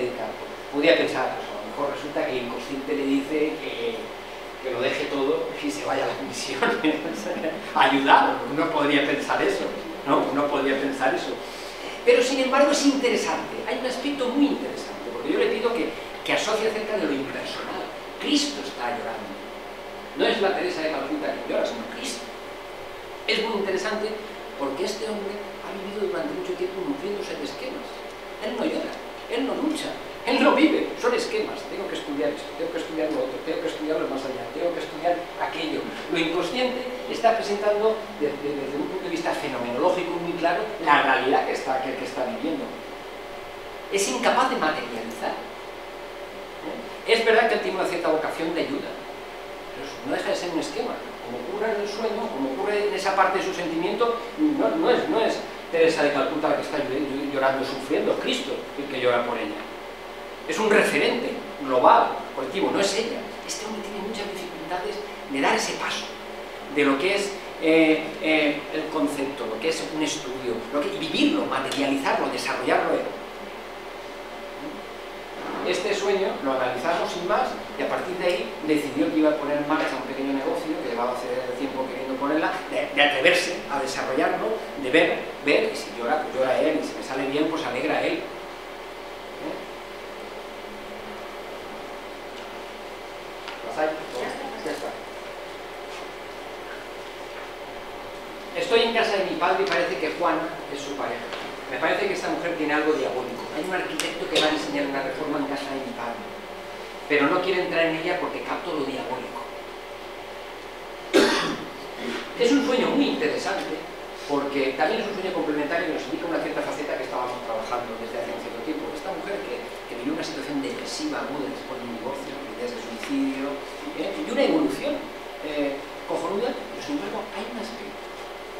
podía pensar, pues a lo mejor resulta que el inconsciente le dice que lo deje todo y se vaya a las misiones, ayudado. Uno podría pensar eso, ¿no? Uno podría pensar eso. Pero sin embargo es interesante, hay un aspecto muy interesante, porque yo le pido que asocie acerca de lo impersonal. Cristo está llorando. No es la Teresa de Calcuta que llora, sino Cristo. Es muy interesante porque este hombre ha vivido durante mucho tiempo nutriéndose de esquemas. Él no llora, él no lucha, él no vive, son esquemas. Tengo que estudiar esto, tengo que estudiar lo otro, tengo que estudiar lo más allá, tengo que estudiar aquello. Lo inconsciente está presentando desde un punto de vista fenomenológico muy claro la realidad que está viviendo. Es incapaz de materializar. Es verdad que él tiene una cierta vocación de ayuda, pero no deja de ser un esquema. Como ocurre en el sueño, como ocurre en esa parte de su sentimiento, no es Teresa de Calcuta la que está llorando, sufriendo, Cristo el que llora por ella. Es un referente global, colectivo, no es ella. Este hombre tiene muchas dificultades de dar ese paso de lo que es el concepto, lo que es un estudio, y vivirlo, materializarlo, desarrollarlo él. Este sueño lo analizamos sin más y a partir de ahí decidió que iba a poner en marcha un pequeño negocio que llevaba hace tiempo queriendo ponerla, de atreverse a desarrollarlo, de ver, y si llora, pues llora él, y si me sale bien, pues alegra a él. Ya está. Estoy en casa de mi padre y parece que Juana es su pareja. Me parece que esta mujer tiene algo diabólico. Hay un arquitecto que va a diseñar una reforma en casa de mi padre, pero no quiere entrar en ella porque capto lo diabólico. Es un sueño muy interesante porque también es un sueño complementario que nos indica una cierta faceta que estábamos trabajando desde hace un cierto tiempo. Esta mujer que vivió una situación depresiva aguda después de un divorcio, ideas de suicidio y una evolución cojonuda, pero sin embargo hay un aspecto.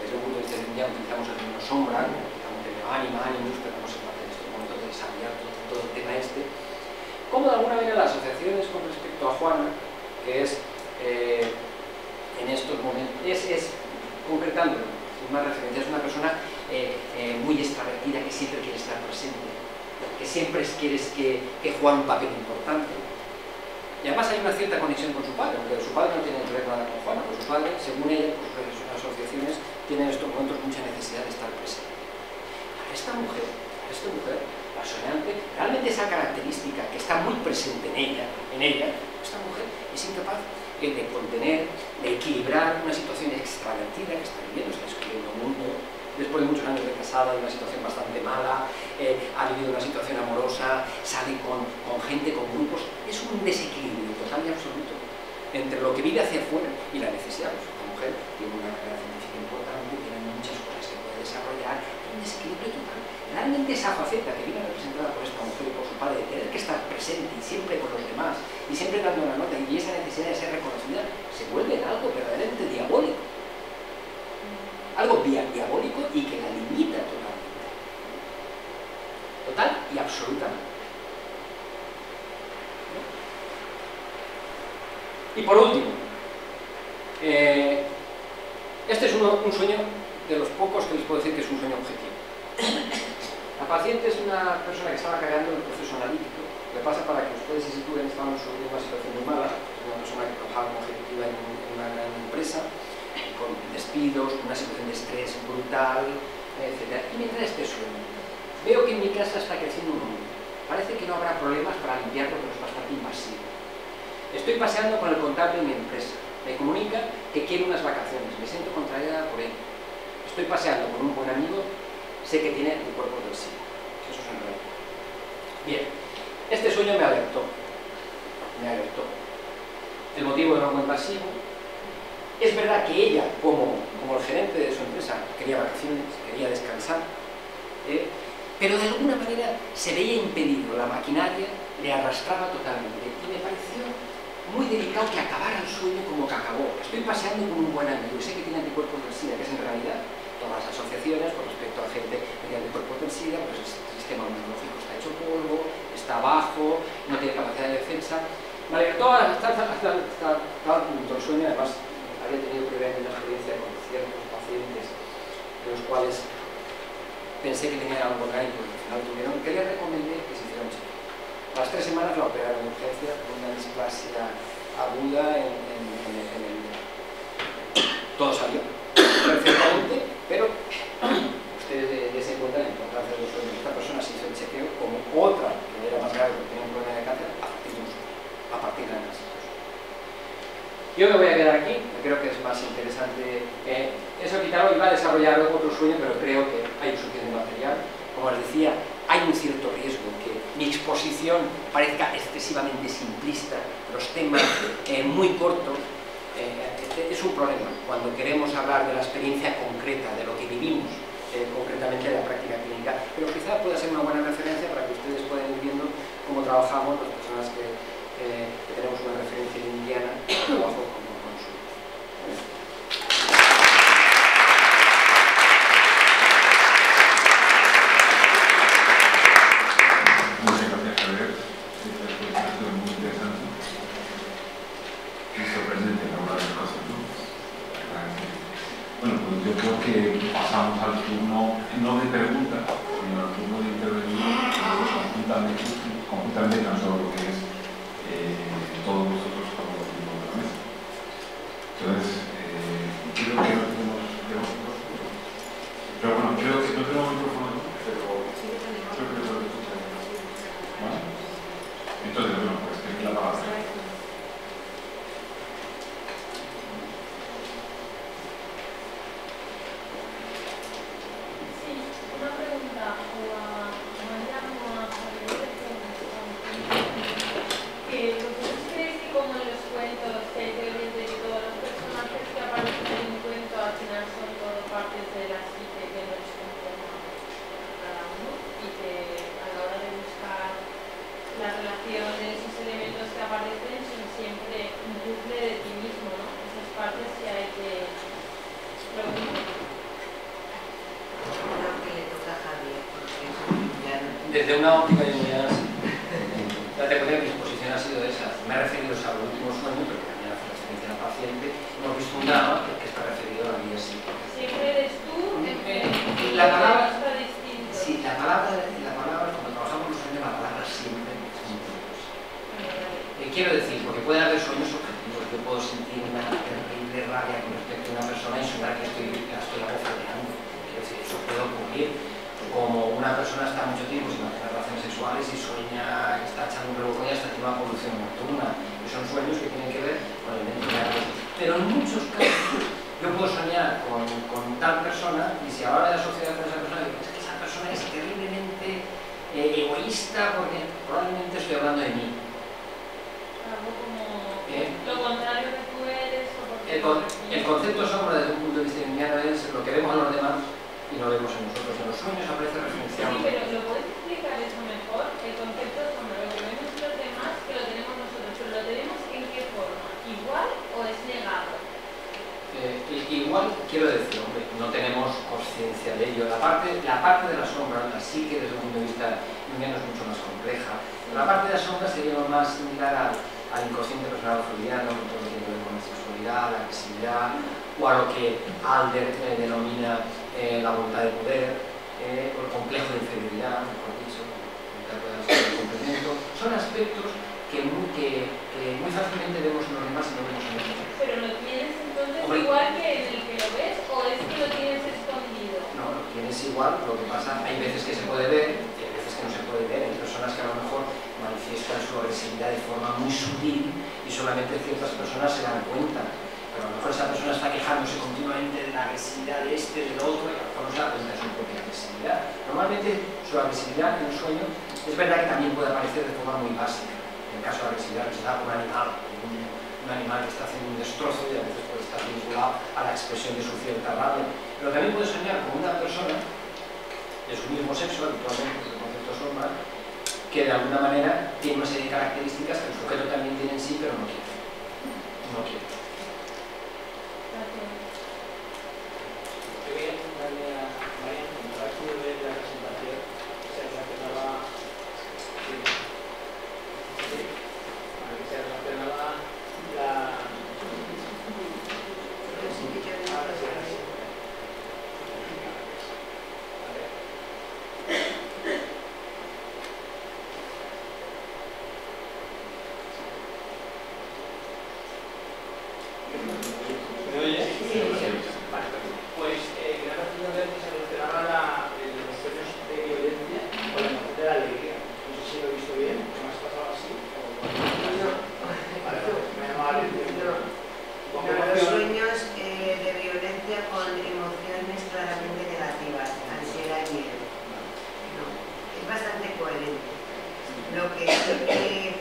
Desde el punto de vista de ya utilizamos el término sombra, utilizamos el término animus, pero no se trata en este momento de desarrollar todo el tema como de alguna manera las asociaciones con respecto a Juana, que es en estos momentos, es concretando, sin más referencia, es una persona muy extravertida que siempre quiere estar presente, que siempre quieres que juegue un papel importante. Y además hay una cierta conexión con su padre, aunque su padre no tiene que ver nada con Juana, pues su padre, según ella, pues las asociaciones tienen en estos momentos mucha necesidad de estar presente. A esta mujer, la soñante, realmente esa característica que está muy presente en ella, esta mujer es incapaz de contener, de equilibrar una situación extravertida que está viviendo, está descubriendo un mundo, después de muchos años de casada, en una situación bastante mala, ha vivido una situación amorosa, sale con gente, con grupos, es un desequilibrio total y absoluto entre lo que vive hacia afuera y la necesidad. Pues esta mujer tiene una carrera científica importante, tiene muchas cosas que puede desarrollar, un desequilibrio total. Realmente esa faceta que viene representada por esta mujer y por su padre, de tener que estar presente y siempre con los demás, y siempre dando la nota, y esa necesidad de ser reconocida, se vuelve en algo verdaderamente diabólico. Algo diabólico y que la limita totalmente. Total y absolutamente. ¿No? Y por último, este es un sueño de los pocos que les puedo decir que es un sueño objetivo. La paciente es una persona que estaba cagando en el proceso analítico. Lo que pasa, para que ustedes se sitúen, estábamos en una situación muy mala. Es una persona que trabajaba como ejecutiva en una gran empresa, con despidos, una situación de estrés brutal, etc. Y mientras este sueño, veo que en mi casa está creciendo un mundo. Parece que no habrá problemas para limpiarlo, pero es bastante invasivo. Estoy paseando con el contable en mi empresa. Me comunica que quiere unas vacaciones. Me siento contrariada por ello. Estoy paseando con un buen amigo. Sé que tiene el cuerpo del sí. Eso es un reto. Bien, este sueño me alertó. El motivo era muy pasivo. Es verdad que ella, como el gerente de su empresa, quería vacaciones, quería descansar, pero de alguna manera se veía impedido. La maquinaria le arrastraba totalmente. Y me pareció muy delicado que acabara el sueño como que acabó. Estoy paseando con un buen amigo y sé que tiene anticuerpos del SIDA, que es en realidad todas las asociaciones con respecto a gente mediante cuerpos del SIDA, pues el sistema inmunológico está hecho polvo, está trabajo, no tiene capacidad de defensa. Vale, hasta el punto, el sueño, además, había tenido previamente una experiencia con ciertos pacientes de los cuales pensé que tenían algo orgánico y al final tuvieron, que les recomendé que se hiciera un chequeo. A las 3 semanas la operaron en urgencia con una displasia aguda en el... Todo salió perfectamente, pero ustedes desen cuenta de la importancia de los sueños. Esta persona se hizo el chequeo como otra que era más grave porque tenía un problema de cáncer a partir de las 2. Yo me voy a quedar aquí, creo que es más interesante. Eso quitado, iba a desarrollar otro sueño, pero creo que hay suficiente material. Como les decía, hay un cierto riesgo que mi exposición parezca excesivamente simplista, los temas muy cortos. Es un problema cuando queremos hablar de la experiencia concreta, de lo que vivimos concretamente en la práctica clínica, pero quizás pueda ser una buena referencia para que ustedes puedan ir viendo cómo trabajamos las personas que tenemos una referencia indiana en trabajo como consulta. Muchas gracias, Javier. Esto es muy interesante y sorprendente algunas de las cosas, ¿no? Bueno, pues yo creo que pasamos al turno, no de preguntas, sino al turno de intervenir conjuntamente no solo lo que es todos nosotros como los miembros de la mesa. Entonces, creo que no tenemos micrófonos, pero bueno, creo que no tenemos micrófonos, pero creo que lo escuchamos. ¿Vale? Entonces, bueno, pues tengo la palabra. Desde una óptica de unidad, la teoría de mi exposición ha sido esa. Me he referido al último sueño, pero también a la experiencia del paciente. Hemos visto un drama que está referido a la vida psíquica. Siempre eres tú, la palabra, está distinto. Sí, la palabra, cuando trabajamos los sueños, la palabra siempre es muy peligrosa. Quiero decir, porque pueden haber sueños objetivos. Yo puedo sentir una terrible rabia con respecto a una persona y soñar que estoy abofeteando. Quiero decir, eso puede ocurrir. Como una persona está mucho tiempo sin tener relaciones sexuales y sueña que está echando un revolcón y está haciendo una polución nocturna. Y son sueños que tienen que ver con el mente de Dios. Pero en muchos casos yo puedo soñar con tal persona y si ahora de la sociedad con esa persona, digo, es que esa persona es terriblemente egoísta porque probablemente estoy hablando de mí. Algo como lo contrario que tú eres. El concepto sombra desde un punto de vista indiano es lo que vemos en los demás y no vemos en nosotros. En los sueños aparece referenciado. Sí, pero ¿lo puedes explicar eso mejor? El concepto sombra, lo que vemos en los demás, que lo tenemos nosotros, pero ¿lo tenemos en qué forma? ¿Igual o es negado? Igual, quiero decir, hombre, no tenemos conciencia de ello. La parte de la sombra, la psique desde un punto de vista indiano es mucho más compleja. La parte de la sombra sería lo más similar al inconsciente personal freudiano, con todo lo que tiene que ver con la sexualidad, la agresividad, o a lo que Adler denomina la voluntad de poder, o el complejo de inferioridad, mejor dicho, el complemento. Son aspectos que muy fácilmente vemos en los demás y no vemos en nosotros. ¿Pero lo tienes entonces igual que en el que lo ves o es que lo tienes escondido? No, lo tienes igual, lo que pasa, hay veces que se puede ver y hay veces que no se puede ver. Hay personas que a lo mejor manifiestan su agresividad de forma muy sutil y solamente ciertas personas se dan cuenta. Pero a lo mejor esa persona está quejándose continuamente de la agresividad de este, del otro, y a lo mejor no se da cuenta de su propia agresividad. Normalmente su agresividad en un sueño es verdad que también puede aparecer de forma muy básica. En el caso de la agresividad que se da por un animal que está haciendo un destrozo y a veces puede estar vinculado a la expresión de su cierta rabia. Pero también puede soñar con una persona de su mismo sexo, habitualmente es el concepto sombra, que de alguna manera tiene una serie de características que el sujeto también tiene en sí, pero no quiere. No quiere. Yo voy a preguntarle a Marian, cuando la pude ver la presentación, se relacionaba emociones claramente negativas, ansiedad y miedo. No, es bastante coherente. Lo que sí que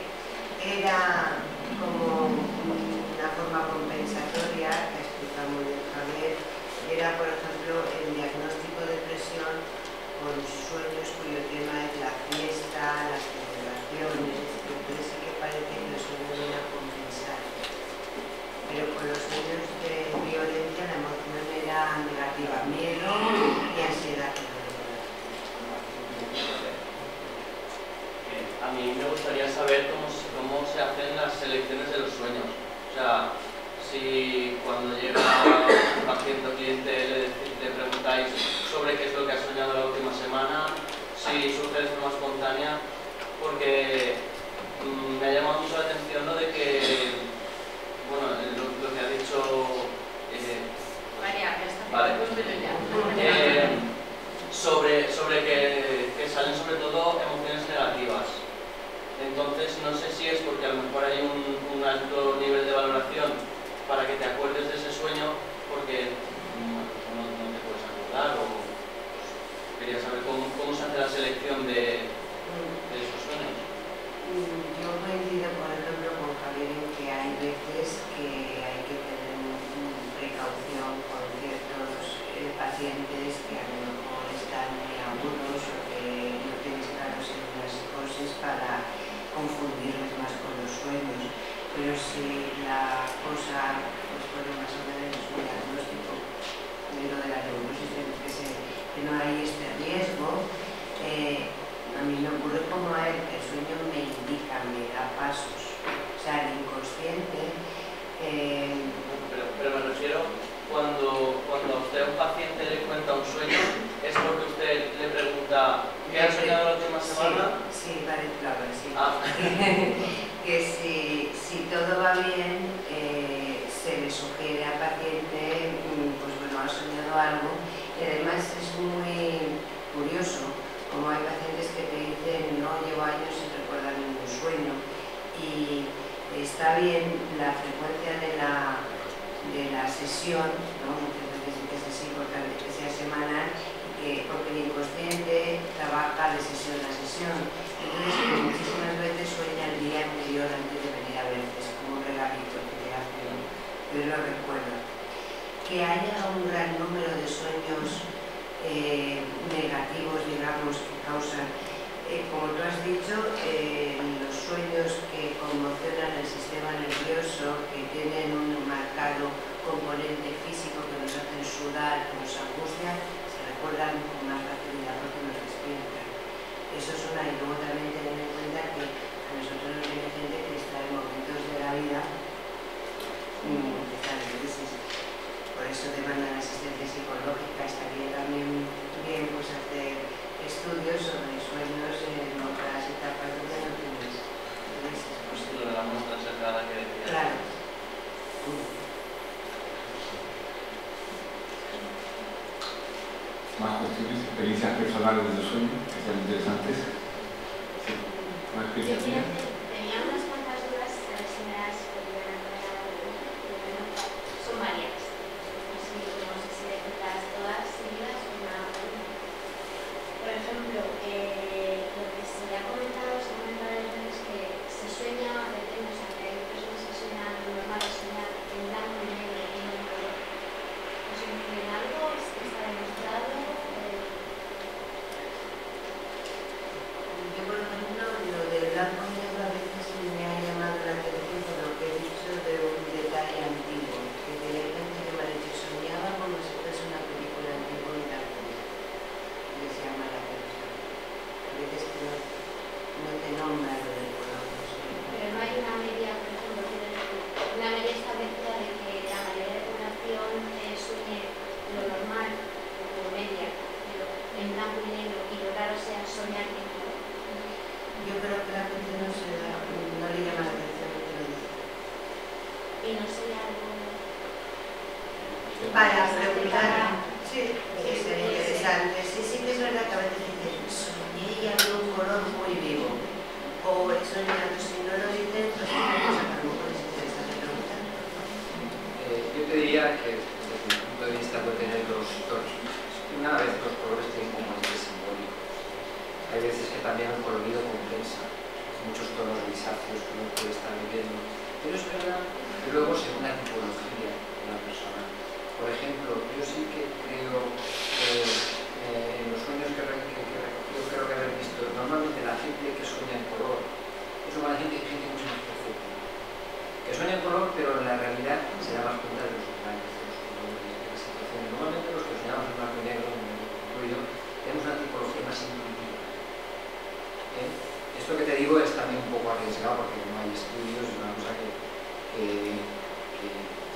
era como una forma compensatoria, que explicamos de Javier, era, por ejemplo, el diagnóstico de depresión con sueños cuyo tema es la fiesta, las celebraciones. Entonces sí que parece que los sueños vienen a compensar. Pero con los sueños de violencia la emoción era negativa, miedo y ansiedad. A mí me gustaría saber cómo se hacen las selecciones de los sueños. O sea, si cuando llega un paciente o cliente le preguntáis sobre qué es lo que ha soñado la última semana, si surge de forma espontánea, porque me ha llamado mucho la atención lo de que, bueno, lo que ha dicho... María, ya está. Vale. Sobre que salen sobre todo emociones negativas. Entonces, no sé si es porque a lo mejor hay un alto nivel de valoración para que te acuerdes de ese sueño, porque no te puedes acordar, o quería saber cómo se hace la selección de esos sueños. Yo coincido, por ejemplo, con Javier en que hay veces que hay que tener precaución con ciertos pacientes que a lo mejor están muy agudos o que no tienes claro si es una psicosis para confundirles más con los sueños. Pero si la cosa, pues bueno, más o menos es un diagnóstico de lo de la neurosis, que no hay este riesgo, a mí me ocurre como a él, que el sueño me indica, me da pasos. O sea, el inconsciente... Pero me refiero, cuando a usted a un paciente le cuenta un sueño, es porque usted le pregunta ¿qué ha soñado la última semana? Sí, vale, claro, sí. Ah. Que si todo va bien, se le sugiere al paciente, pues bueno, ha soñado algo. Y además es muy curioso, como hay pacientes que te dicen, no, llevo años sin recordar ningún sueño. Y está bien la frecuencia de la sesión, ¿no? Muchas veces es así, importante que sea semanal, porque el inconsciente trabaja de sesión a sesión. Entonces, muchísimas veces sueña el día anterior antes de venir a verte, es como un regalito que te hacen, yo lo recuerdo. Que haya un gran número de sueños negativos, digamos, que causan, como tú has dicho, los sueños que conmocionan el sistema nervioso, que tienen un marcado componente físico que nos hacen sudar, que nos angustia, se recuerdan con más facilidad porque nos despiertan. Eso es una, y luego también tener en cuenta que a nosotros nos viene gente que está en momentos de la vida que están en crisis. Por eso demandan asistencia psicológica. Estaría también bien pues hacer estudios sobre sueños en otras etapas donde no tienes crisis. Lo de la muestra cerrada que decía. Claro. Más cuestiones, experiencias personales del sueño, que sean interesantes. Sí, una experiencia. Tenía unas cuantas dudas, a ver si me las podrían aclarar. Son varias. No sé si decirlas todas seguidas o una a una. Por ejemplo, lo que se ha comentado varias veces que se sueña, depende, o sea, que hay personas que sueñan normal, soñar en blanco y negro y en color. ¿Eso influye en algo? ¿Está demostrado? Yo, por ejemplo, lo del blanco y negro a veces me ha llamado la atención por lo que he dicho de un detalle antiguo, que hay gente que me ha dicho soñaba como si fuese una película antigua y blanco y negro. Les llama la atención. A veces que no te nombra lo del color. Pero no hay una media, por ejemplo, una media establecida de que la mayoría de la población sueñe lo normal, como media, pero en blanco y negro, y lo raro sea soñar en color. Yo creo que la gente no le llama la atención lo que lo dice. Y no sería algo... Para preguntar, sí, sería interesante. Sí que es verdad que a veces dicen, soñé y había un color muy vivo. O he soñado, si no lo dicen, pues a lo mejor es interesante preguntar. Yo te diría que desde mi punto de vista puede tener dos un poco arriesgado porque no hay estudios, es una cosa que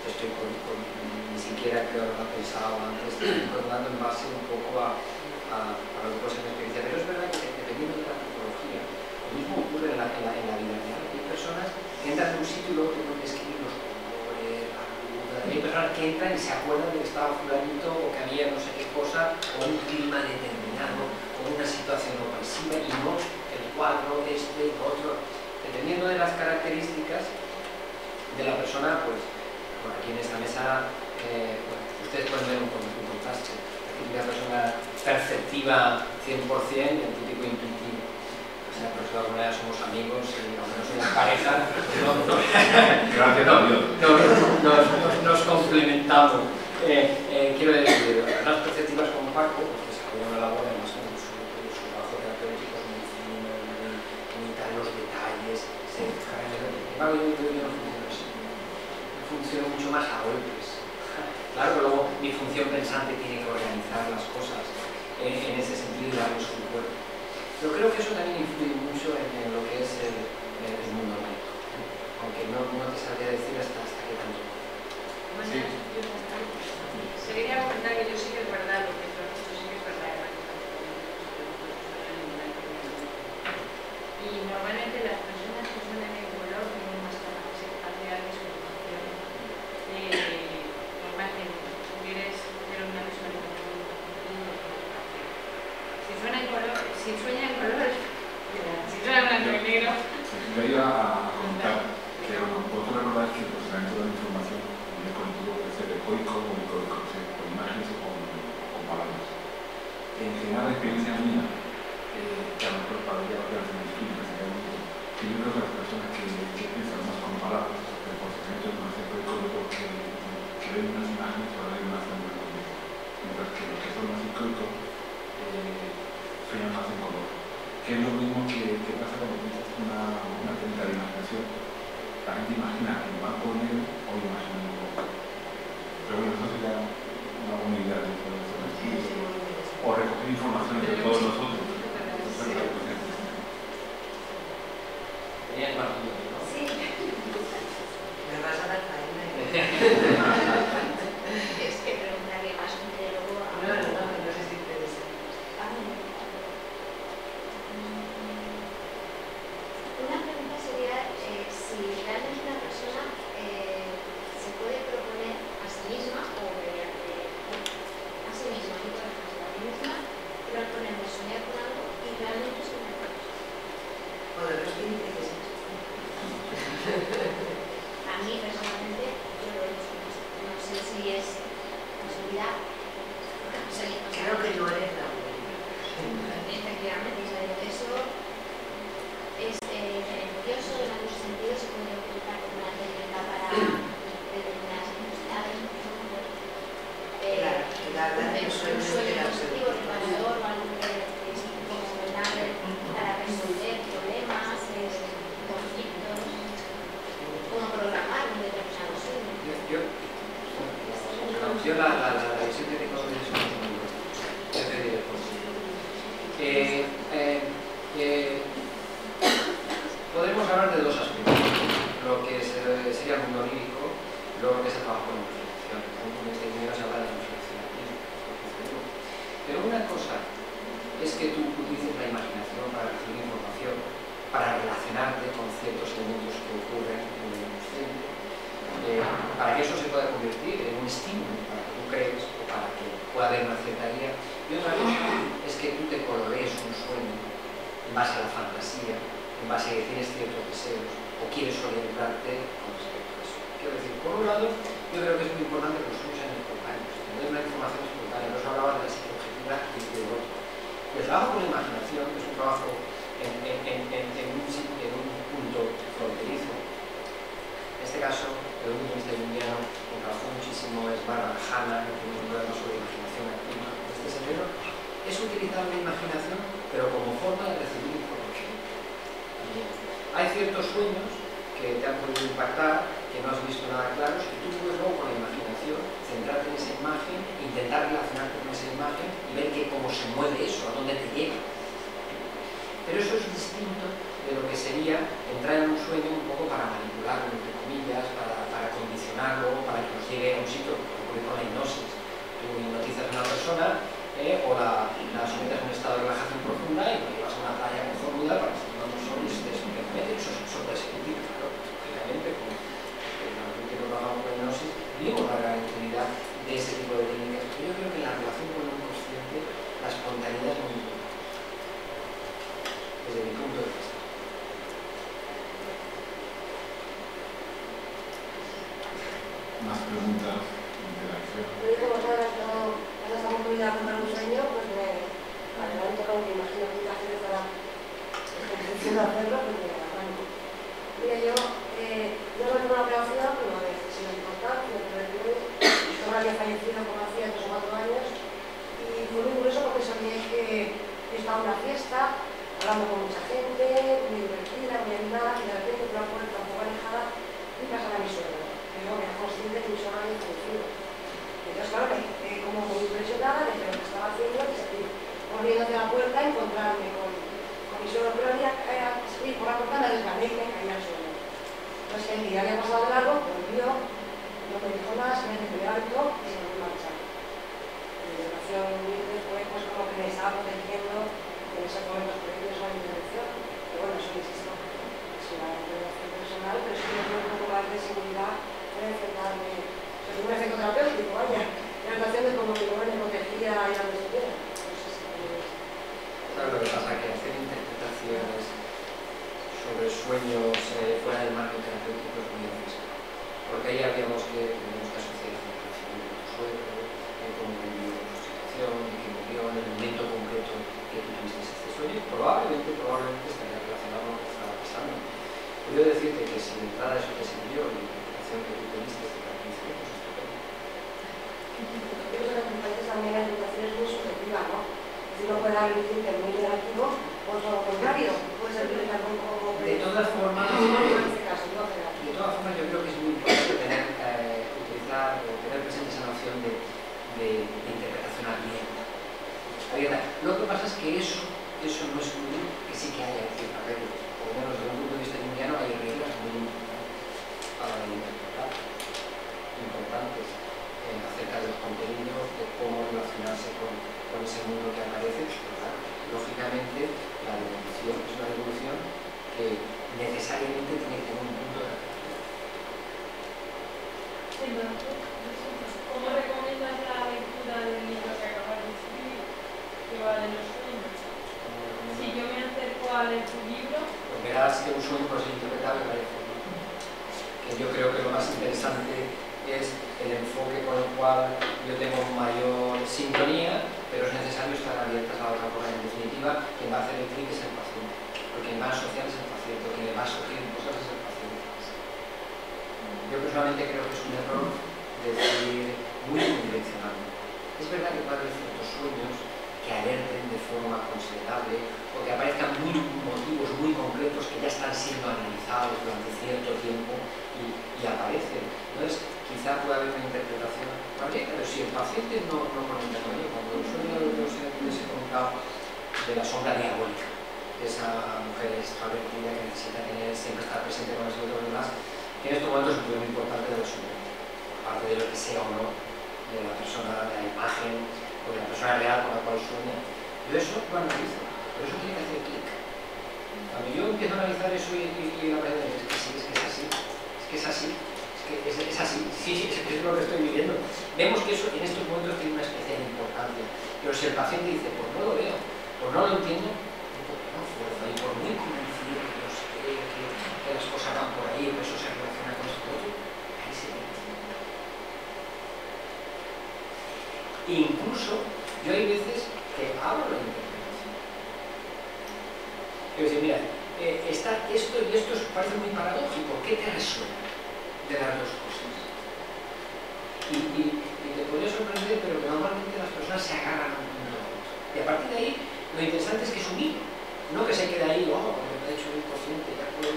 estoy ni siquiera creo que lo he pensado antes, estoy contando en base un poco a lo que puede ser mi experiencia, pero es verdad que dependiendo de la tipología, lo mismo ocurre en la vida real. Hay personas que entran en un sitio y luego te pueden describir los colores, la luz, hay personas que entran y se acuerdan de que estaba fulanito o que había no sé qué cosa, o un clima determinado, o una situación opresiva y no el cuadro, este y otro. Dependiendo de las características de la persona, pues aquí en esta mesa ustedes pueden ver un contraste. La típica persona perceptiva 100% y el típico intuitivo. O sea, por todas maneras somos amigos y aunque no somos pareja, nos complementamos. Quiero decir, las perceptivas como Paco, que desarrollan una labor además con su trabajo terapéutico muy fino, muy tal los detalles, se fijan en el detalle. Yo no funciono así. Funciono mucho más a golpes. Claro que luego mi función pensante tiene que organizar las cosas en ese sentido y darles un cuerpo. Pero creo que eso también influye mucho en lo que es el mundo médico. Aunque no te sabría decir hasta qué tanto. Sí. Se quería comentar que yo sí que es verdad, porque esto sí que es verdad. Y normalmente las personas que suelen en color tienen más capacidad de explicación. Normal que si quieres tener una visualización, si suena en color, si sueña en colores, si suena en blanco y negro. Me iba a contar que vosotros recordáis que el procesamiento de la información es cognitivo puede ser ecoico o ecoico, con imágenes o con palabras. En general, la experiencia mía, que a lo mejor para ella lo que hace un estudio, que yo creo que las personas que piensan más con palabras, el procesamiento es más ecoico porque ven unas imágenes o ven unas imágenes, mientras que los que son más ecoicos sueñan más en color. Que es lo mismo que pasa cuando piensas una técnica de imaginación. La gente imagina en blanco o negro o imagina en color. Pero bueno, eso sería una buena idea de todo esto. O recoger información de todos nosotros. Tenías más dudas, ¿no? Sí. Me vas a dar faena. Es que preguntarle más un diálogo a... No sé si interesa. Una pregunta sería si realmente una persona se puede proponer a sí misma o mediante a sí misma, no por ejemplo, a mí misma, proponerme soñar con algo y realmente soñar con eso. O de los que dice que sí. A mí personalmente yo lo he hecho. No sé si es posibilidad. Creo que no eres la única. Efectivamente, eso es beneficioso en algunos sentidos, se puede utilizar como una técnica para determinadas necesidades, por ejemplo. Un sueño positivo, reparador, o algo que es como para resolver problemas, conflictos, como programar un determinado sueño. Yo la visión que tengo de eso es muy buena. Yo te diré por sí. Podemos hablar de dos aspectos, lo que sería el mundo lírico, luego lo que es el trabajo de reflexión. En este video se habla de reflexión. Pero una cosa es que tú utilices la imaginación para recibir información, para relacionarte con ciertos elementos que ocurren en el inconsciente, para que eso se pueda convertir en un estímulo para que tú crees o para que pueda haber una cierta guía. Y otra cosa es que tú te colorees un sueño en base a la fantasía, en base a que tienes ciertos deseos o quieres orientarte con respecto a eso. Quiero decir, por un lado, yo creo que es muy importante que los sueños sean espontáneos, tener una información espontánea. No se hablaba de la psicología y de lo otro. El trabajo con la imaginación es un trabajo en un punto fronterizo. En este caso, el último junguiano que trabajó muchísimo es Barbara Hanna, que tiene un programa sobre imaginación activa. Este sendero es utilizar la imaginación, pero como forma de recibir información. Hay ciertos sueños que te han podido impactar, que no has visto nada claros, y tú puedes luego con la imaginación centrarte en esa imagen, intentar relacionarte con esa imagen y ver cómo se mueve eso, a dónde te llega. Pero eso es distinto de de lo que sería entrar en un sueño un poco para manipularlo, entre comillas, para condicionarlo, para que nos lleve a un sitio, como ocurre con la hipnosis. Tú hipnotizas a una persona o la sometes a un estado de relajación profunda y lo llevas a una playa conformuda para que no te sol y estés perfectamente. Eso puede ser útil, claro, lógicamente, como que lo hagamos con la hipnosis, vimos la gran utilidad de ese tipo de técnicas. Pero yo creo que la relación con el inconsciente, la espontaneidad es muy importante, desde mi punto de vista. Más preguntas, interacción. Yo digo, cuando estamos comidas a comprar un sueño, pues me levanto con que imagino aplicaciones para ejercicio de hacerlo, pues me arranco. Mira, yo no me tengo una operación, pero a veces sin importancia, pero ahora que ha fallecido como hacía 3 o 4 años, y fue muy curioso porque soñé que estaba en una fiesta, hablando con mucha gente, muy divertida, muy animada, y de repente por una puerta un poco alejada, y pasaba mi suegro. Yo me era consciente que mi suegro había fallecido. Entonces, claro, me quedé como muy impresionada de lo que estaba haciendo, y seguí corriendo hacia la puerta a encontrarme con mi suegro, pero había ir por la puerta, me desgané y me caí al suelo. Entonces, el día había pasado de largo, volvió, no me dijo nada, se me dio alto y se me fue a marchar. Mi educación después, pues como que me estaba protegiendo en esos momentos previos a la intervención. Pero bueno, eso insisto, es una relación personal, pero sí que tengo un poco más de seguridad para enfrentarme. Soy un efecto terapéutico, vaya, la relación de como que no me protegía y la estuviera. Claro, lo que pasa es que hacer interpretaciones sobre sueños fuera del marco terapéutico es muy difícil. Porque ahí tenemos que asociar la relación con tu suegro, cómo vivió tu situación, de qué murió, en el momento concreto que tú tuviste este sueño, y probablemente estaría relacionado con lo que estaba pasando. Puedo decirte que si de entrada eso te sirvió y la interpretación que tú tuviste te parece, pues estupendo. Yo creo que en países también la educación es muy subjetiva, ¿no? Si no puede haber un límite muy negativo, o todo lo contrario, puede ser que tenga un poco... De todas formas, yo creo que es muy importante utilizar o tener presente esa noción de interpretación abierta. Lo que pasa es que eso no es muy que sí que haya ciertas reglas. Por lo menos desde un punto de vista junguiano hay reglas muy importantes para interpretar, importantes acerca de los contenidos, de cómo relacionarse con ese mundo que aparece. Pero claro, lógicamente la devolución es una devolución que necesariamente tiene que tener un punto de apertura. Sí, ¿cómo recomiendas la lectura del libro que acabas de escribir, que va de los sueños? Si yo me acerco a leer tu libro... Pues verás que un sueño puede ser interpretado de varias formas. Que yo creo que lo más interesante es el enfoque con el cual yo tengo mayor sintonía, pero es necesario estar abiertas a otra cosa. En definitiva, quien va a hacer el clic es el paciente, porque quien va a asociar es el paciente, o quien le va a sugerir cosas es el paciente. Yo personalmente creo que es un error decir muy unidireccional. Es verdad que puede haber ciertos sueños que alerten de forma considerable o que aparezcan motivos muy concretos que ya están siendo analizados durante cierto tiempo y aparecen. Entonces, quizá pueda haber una interpretación correcta, pero si el paciente no conecta con ello, cuando el sueño les he contado de la sombra diabólica, de esa mujer extravertida que necesita siempre estar presente con los otros demás, que en estos momentos es un problema muy importante de la sombra, aparte de lo que sea o no, de la persona, de la imagen o de la persona real con la cual sueña. Yo eso lo analizo, pero eso tiene que hacer clic. Cuando yo empiezo a analizar eso y la verdad es que sí, es que es así, es así, sí, es lo que estoy viviendo. Vemos que eso en estos momentos tiene una especial importancia, pero si el paciente dice, pues no lo veo, pues no lo entiendo, no fuerza, y por muy convencido que no sé que las cosas van por ahí, o que eso se relaciona con esto otro, ahí se ve. Incluso, yo hay veces que abro la interpretación. Quiero decir, mira, está esto y esto parece muy paradójico, ¿qué te resuena de las dos cosas? Y te podría sorprender, pero que normalmente las personas se agarran a un punto. Y a partir de ahí, lo interesante es que es un hilo, no que se quede ahí, como me ha dicho el inconsciente, ya puedo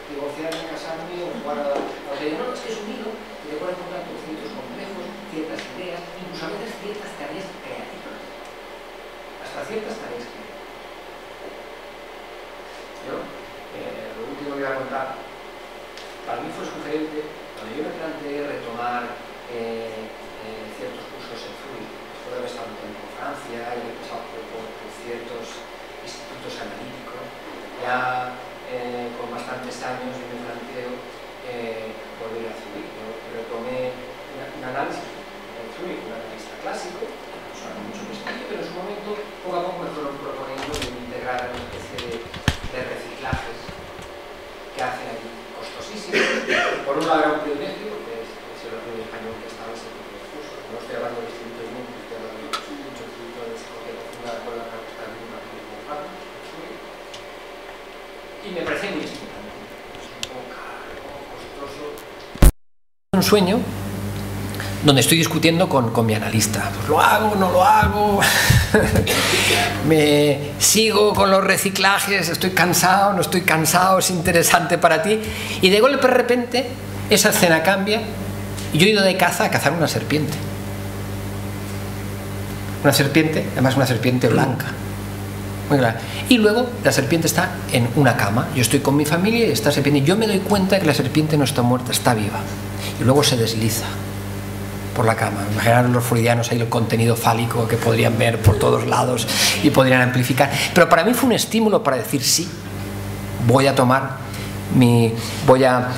divorciarme, casarme o jugar a la serie. No, es que es un hilo que te pone en contacto con ciertos complejos, ciertas ideas, incluso a veces ciertas tareas creativas. Hasta ciertas tareas creativas. Yo, ahora, para mí fue sugerente, cuando yo me planteé retomar ciertos cursos en Zurich, después de haber estado un tiempo en Francia y haber pasado por ciertos institutos analíticos, ya con bastantes años yo me planteo volver a Zurich. Yo retomé un análisis en Zurich, un analista clásico, con mucho prestigio, pero en su momento poco a poco me fueron proponiendo de integrar una especie de reciclajes que hacen allí costosísimos. Por un lado era un privilegio, porque es el primer español que estaba en ese tipo de cursos. No estoy hablando del Instituto de Mundo, estoy hablando del Instituto de Psicología Profunda con la Facultad de Humanidades y me parecía muy estimulante. Es un poco caro, costoso. Un sueño donde estoy discutiendo con mi analista. Pues lo hago, no lo hago, me sigo con los reciclajes, estoy cansado, no estoy cansado, es interesante para ti. Y de golpe, de repente, esa escena cambia y yo he ido de caza a cazar una serpiente. Una serpiente, además una serpiente blanca. Muy clara. Y luego la serpiente está en una cama. Yo estoy con mi familia y esta serpiente. Yo me doy cuenta que la serpiente no está muerta, está viva. Y luego se desliza por la cama. Imaginaros los freudianos ahí el contenido fálico que podrían ver por todos lados y podrían amplificar. Pero para mí fue un estímulo para decir sí, voy a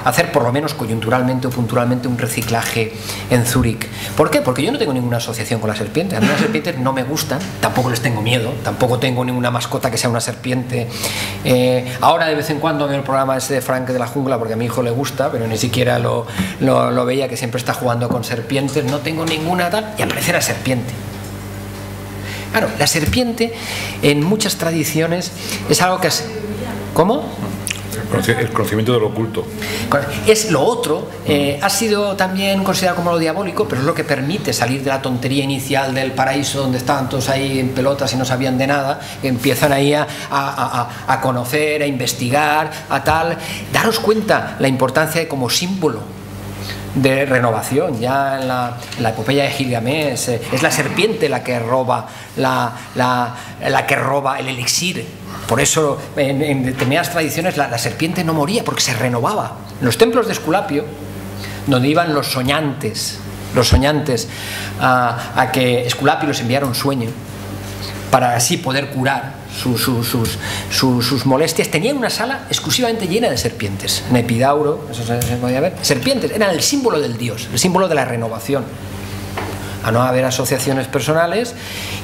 hacer por lo menos coyunturalmente o puntualmente un reciclaje en Zúrich. ¿Por qué? Porque yo no tengo ninguna asociación con las serpientes. A mí las serpientes no me gustan, tampoco les tengo miedo, tampoco tengo ninguna mascota que sea una serpiente. Ahora de vez en cuando veo el programa ese de Frank de la jungla porque a mi hijo le gusta, pero ni siquiera lo veía, que siempre está jugando con serpientes. No tengo ninguna tal, y aparece la serpiente. Claro, la serpiente en muchas tradiciones es algo que es... ¿Cómo? El conocimiento de lo oculto. Es lo otro, ha sido también considerado como lo diabólico, pero es lo que permite salir de la tontería inicial del paraíso, donde estaban todos ahí en pelotas y no sabían de nada, empiezan ahí a conocer, a investigar, a tal. Daros cuenta la importancia de como símbolo de renovación. Ya en la epopeya de Gilgamesh es la serpiente la que roba la que roba el elixir. Por eso en determinadas tradiciones la serpiente no moría, porque se renovaba. En los templos de Esculapio, donde iban los soñantes a que Esculapio les enviara un sueño para así poder curar sus molestias, tenían una sala exclusivamente llena de serpientes. En Epidauro, eso se podía ver, serpientes eran el símbolo del dios, el símbolo de la renovación. A no haber asociaciones personales,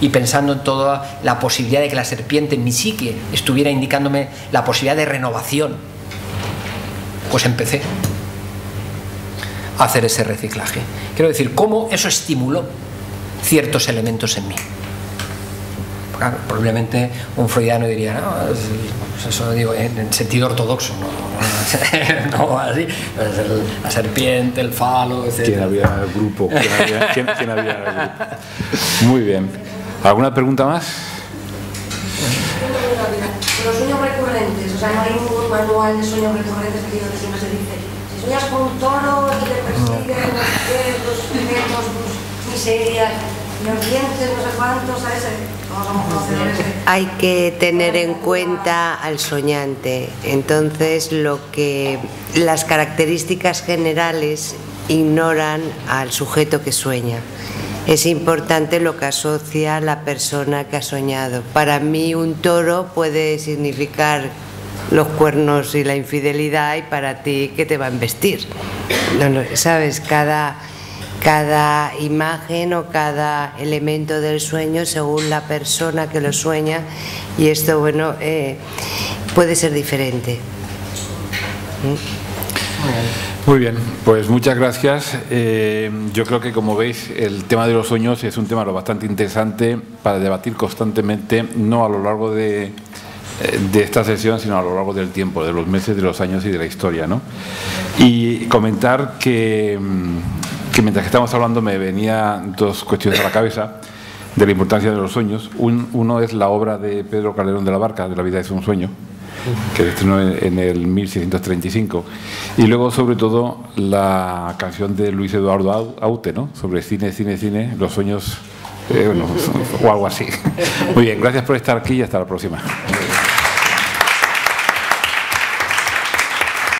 y pensando en toda la posibilidad de que la serpiente en mi psique estuviera indicándome la posibilidad de renovación, pues empecé a hacer ese reciclaje. Quiero decir, cómo eso estimuló ciertos elementos en mí. Claro, probablemente un freudiano diría, no, eso digo en sentido ortodoxo, no así, la serpiente, el falo, etc. ¿Quién había en el grupo? ¿Quién había en el grupo? Muy bien. ¿Alguna pregunta más? Los sueños recurrentes, o sea, no hay ningún manual de sueños recurrentes aquí donde siempre se dice, si sueñas con un toro y te persiguen los objetos, miserias, los dientes, no sé cuántos, ¿sabes? Hay que tener en cuenta al soñante. Entonces, las características generales ignoran al sujeto que sueña. Es importante lo que asocia la persona que ha soñado. Para mí un toro puede significar los cuernos y la infidelidad, y para ti que te va a embestir. ¿Sabes? Cada imagen o cada elemento del sueño según la persona que lo sueña, y esto, bueno, puede ser diferente. Muy bien, pues muchas gracias. Yo creo que, como veis, el tema de los sueños es un tema bastante interesante para debatir constantemente, no a lo largo de esta sesión, sino a lo largo del tiempo, de los meses, de los años y de la historia, ¿no? Y comentar que mientras que estamos hablando me venían dos cuestiones a la cabeza de la importancia de los sueños. Uno es la obra de Pedro Calderón de la Barca, de La vida es un sueño, que se estrenó en el 1635, y luego sobre todo la canción de Luis Eduardo Aute, ¿no?, sobre cine, los sueños, o algo así. Muy bien, gracias por estar aquí y hasta la próxima.